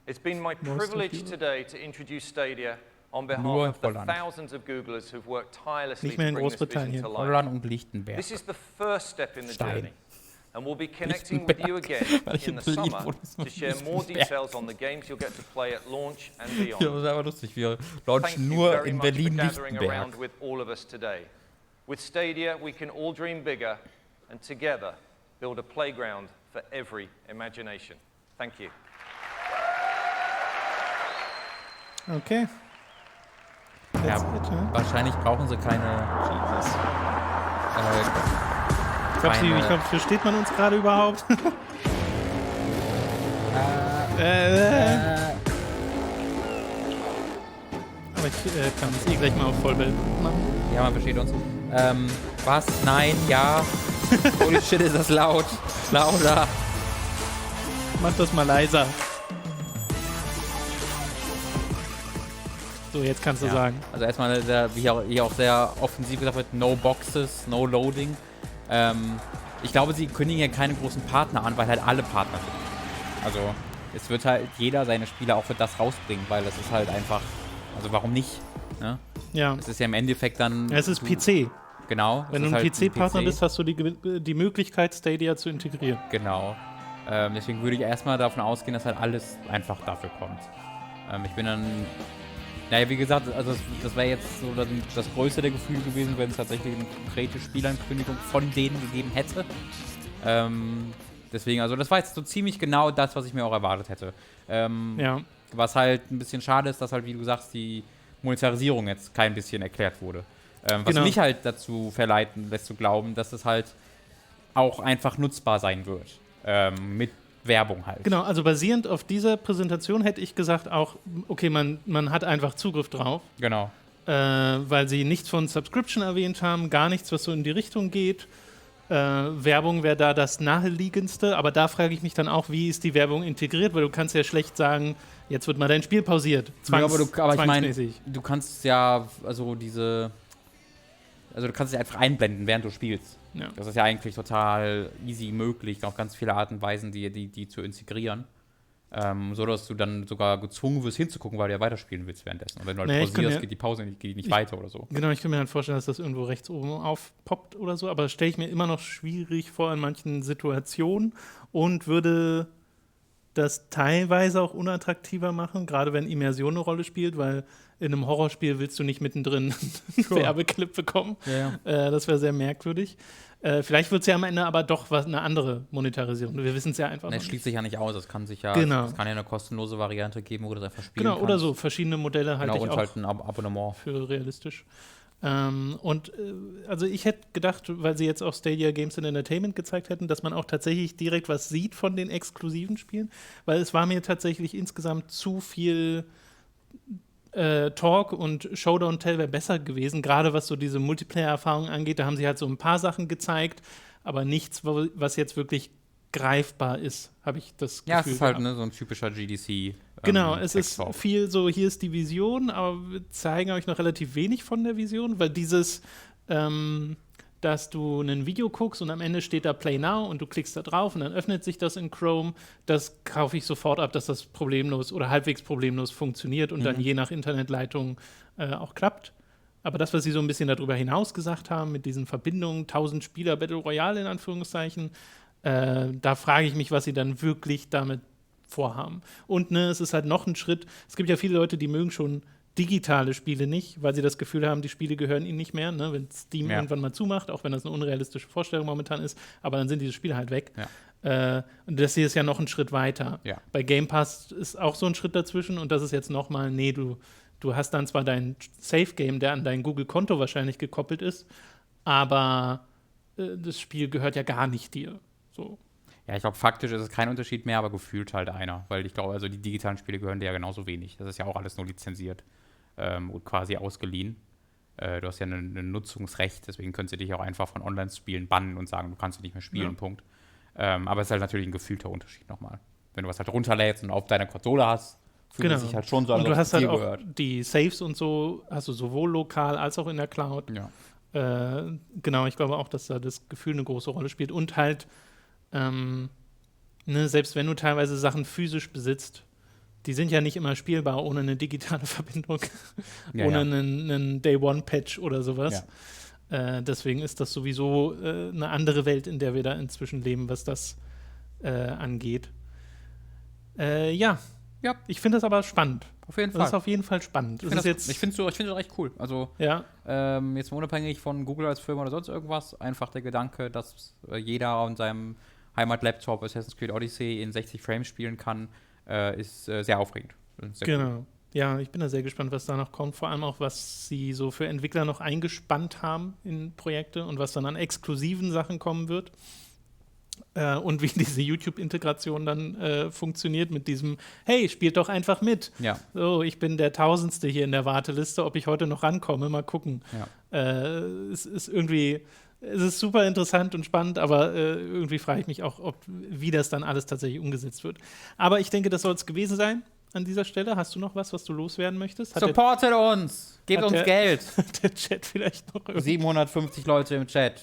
It's been my privilege today to introduce Stadia on behalf of the thousands of Googlers who've worked tirelessly to bring this vision to life. Holland und Liechtenberg. This is the first step in the journey. And we'll be connecting with you again in the summer to share more details on the games you'll get to play at launch and beyond. Ja, das ist aber lustig. Wir launchen nur in Berlin-Lichtenberg. With all of us today. With Stadia, we can all dream bigger and together build a playground for every imagination. Thank you. Okay. Ja, wahrscheinlich brauchen sie keine. Ich glaube, versteht man uns gerade überhaupt? Aber ich kann es gleich mal auf Vollbild machen. Ja, man versteht uns. Was? Nein? Ja? Holy shit, ist das laut. Lauter. Mach das mal leiser. So, jetzt kannst du sagen. Also erstmal, wie hier auch sehr offensiv gesagt wird, no boxes, no loading. Ich glaube, sie kündigen ja keine großen Partner an, weil halt alle Partner sind. Also es wird halt jeder seine Spiele auch für das rausbringen, weil das ist halt einfach, also warum nicht? Ne? Ja. Es ist ja im Endeffekt dann... Es ist PC. Genau. Wenn du ein PC-Partner bist, hast du die Möglichkeit, Stadia zu integrieren. Genau. Deswegen würde ich erstmal davon ausgehen, dass halt alles einfach dafür kommt. Ich bin dann... Naja, wie gesagt, also das wäre jetzt so das größte der Gefühle gewesen, wenn es tatsächlich eine konkrete Spielankündigung von denen gegeben hätte. Deswegen, also das war jetzt so ziemlich genau das, was ich mir auch erwartet hätte. Ja. Was halt ein bisschen schade ist, dass halt, wie du sagst, die Monetarisierung jetzt kein bisschen erklärt wurde. Was mich halt dazu verleiten lässt zu glauben, dass es halt auch einfach nutzbar sein wird. Mit Werbung halt. Genau, also basierend auf dieser Präsentation hätte ich gesagt auch, okay, man hat einfach Zugriff drauf. Genau. Weil sie nichts von Subscription erwähnt haben, gar nichts, was so in die Richtung geht. Werbung wäre da das naheliegendste, aber da frage ich mich dann auch, wie ist die Werbung integriert, weil du kannst ja schlecht sagen, jetzt wird mal dein Spiel pausiert. Aber ich meine, du kannst ja, du kannst es einfach einblenden, während du spielst. Ja. Das ist ja eigentlich total easy möglich, auf ganz viele Arten und Weisen, die zu integrieren. So dass du dann sogar gezwungen wirst, hinzugucken, weil du ja weiterspielen willst währenddessen. Und wenn du halt pausierst, geht die Pause nicht weiter oder so. Genau, ich kann mir halt vorstellen, dass das irgendwo rechts oben aufpoppt oder so, aber das stelle ich mir immer noch schwierig vor in manchen Situationen und würde das teilweise auch unattraktiver machen, gerade wenn Immersion eine Rolle spielt, weil in einem Horrorspiel willst du nicht mittendrin einen Werbeclip bekommen. Ja. Das wäre sehr merkwürdig. Vielleicht wird es ja am Ende aber doch eine andere Monetarisierung. Wir wissen es ja einfach nicht. Das schließt sich ja nicht aus. Es kann ja eine kostenlose Variante geben, wo du das einfach spielen kannst. Oder so. Verschiedene Modelle halte ich und auch halt ein Abonnement für realistisch. Also ich hätte gedacht, weil sie jetzt auch Stadia Games and Entertainment gezeigt hätten, dass man auch tatsächlich direkt was sieht von den exklusiven Spielen, weil es war mir tatsächlich insgesamt zu viel Talk und Show Don't Tell wäre besser gewesen, gerade was so diese Multiplayer-Erfahrung angeht. Da haben sie halt so ein paar Sachen gezeigt, aber nichts, was jetzt wirklich greifbar ist, habe ich das Gefühl. Ja, es ist halt so ein typischer GDC. Genau, es ist viel so, hier ist die Vision, aber wir zeigen euch noch relativ wenig von der Vision, weil dieses, dass du ein Video guckst und am Ende steht da Play Now und du klickst da drauf und dann öffnet sich das in Chrome, das kaufe ich sofort ab, dass das problemlos oder halbwegs problemlos funktioniert und dann je nach Internetleitung auch klappt. Aber das, was sie so ein bisschen darüber hinaus gesagt haben, mit diesen Verbindungen, 1000 Spieler Battle Royale in Anführungszeichen, da frage ich mich, was sie dann wirklich damit vorhaben. Und es ist halt noch ein Schritt, es gibt ja viele Leute, die mögen schon digitale Spiele nicht, weil sie das Gefühl haben, die Spiele gehören ihnen nicht mehr, ne? Wenn Steam irgendwann mal zumacht, auch wenn das eine unrealistische Vorstellung momentan ist, aber dann sind diese Spiele halt weg. Ja. Und das hier ist ja noch ein Schritt weiter. Ja. Bei Game Pass ist auch so ein Schritt dazwischen und das ist jetzt nochmal, du hast dann zwar dein Safe-Game, der an dein Google-Konto wahrscheinlich gekoppelt ist, aber das Spiel gehört ja gar nicht dir. So. Ja, ich glaube, faktisch ist es kein Unterschied mehr, aber gefühlt halt einer. Weil ich glaube, also die digitalen Spiele gehören dir ja genauso wenig. Das ist ja auch alles nur lizenziert und quasi ausgeliehen. Du hast ja ein Nutzungsrecht, deswegen könntest du dich auch einfach von Online-Spielen bannen und sagen, du kannst nicht mehr spielen, Punkt. Aber es ist halt natürlich ein gefühlter Unterschied nochmal. Wenn du was halt runterlädst und auf deiner Konsole hast fühlt sich halt schon so an, und du hast halt auch gehört. die Saves und so, hast du sowohl lokal als auch in der Cloud. Ja. Genau, ich glaube auch, dass da das Gefühl eine große Rolle spielt. Und halt, selbst wenn du teilweise Sachen physisch besitzt, die sind ja nicht immer spielbar ohne eine digitale Verbindung, ohne einen Day-One-Patch oder sowas. Ja. Deswegen ist das sowieso eine andere Welt, in der wir da inzwischen leben, was das angeht. Ja, ich finde das aber spannend. Auf jeden Fall. Das ist auf jeden Fall spannend. Ich finde es echt cool. Also jetzt mal unabhängig von Google als Firma oder sonst irgendwas, einfach der Gedanke, dass jeder an seinem Heimat-Laptop Assassin's Creed Odyssey in 60 Frames spielen kann, ist sehr aufregend. Sehr cool. Ja, ich bin da sehr gespannt, was da noch kommt. Vor allem auch, was sie so für Entwickler noch eingespannt haben in Projekte und was dann an exklusiven Sachen kommen wird. Und wie diese YouTube-Integration dann funktioniert mit diesem, hey, spielt doch einfach mit. Ja. So, ich bin der 1000. hier in der Warteliste, ob ich heute noch rankomme, mal gucken. Ja. Es ist super interessant und spannend, aber irgendwie frage ich mich auch, wie das dann alles tatsächlich umgesetzt wird. Aber ich denke, das soll es gewesen sein an dieser Stelle. Hast du noch was du loswerden möchtest? Supportet uns! Gebt uns Geld! Hat der Chat vielleicht noch 750 Leute im Chat.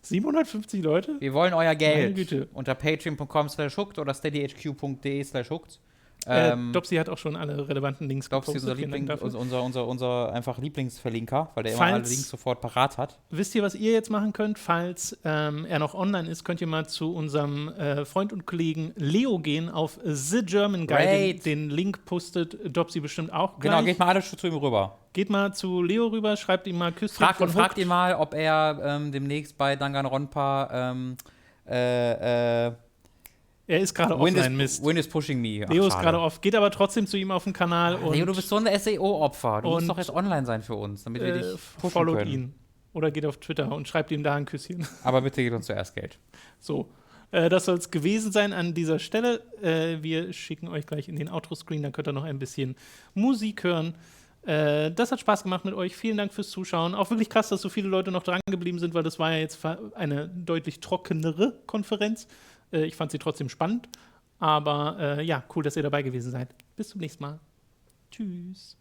750 Leute? Wir wollen euer Geld. Meine Güte. Unter patreon.com/hooked oder steadyhq.de/hooked. Dopsy hat auch schon alle relevanten Links gepostet. Dopsy ist unser einfach Lieblingsverlinker, weil der immer alle Links sofort parat hat. Wisst ihr, was ihr jetzt machen könnt? Falls er noch online ist, könnt ihr mal zu unserem Freund und Kollegen Leo gehen auf The German Guy. Den Link postet Dopsy bestimmt auch gleich. Genau, geht mal alle zu ihm rüber. Geht mal zu Leo rüber, schreibt ihm mal Küsschen fragt ihn mal, ob er demnächst bei Danganronpa er ist gerade offline, Mist. Wind is pushing me. Leo ist gerade off. Geht aber trotzdem zu ihm auf den Kanal. Leo, du bist so ein SEO-Opfer. Du musst doch jetzt online sein für uns, damit wir dich pushen followt können. ihn. Oder geht auf Twitter und schreibt ihm da ein Küsschen. Aber bitte gebt uns zuerst Geld. So, das soll es gewesen sein an dieser Stelle. Wir schicken euch gleich in den Outro-Screen, dann könnt ihr noch ein bisschen Musik hören. Das hat Spaß gemacht mit euch. Vielen Dank fürs Zuschauen. Auch wirklich krass, dass so viele Leute noch dran geblieben sind, weil das war ja jetzt eine deutlich trockenere Konferenz. Ich fand sie trotzdem spannend. Aber cool, dass ihr dabei gewesen seid. Bis zum nächsten Mal. Tschüss.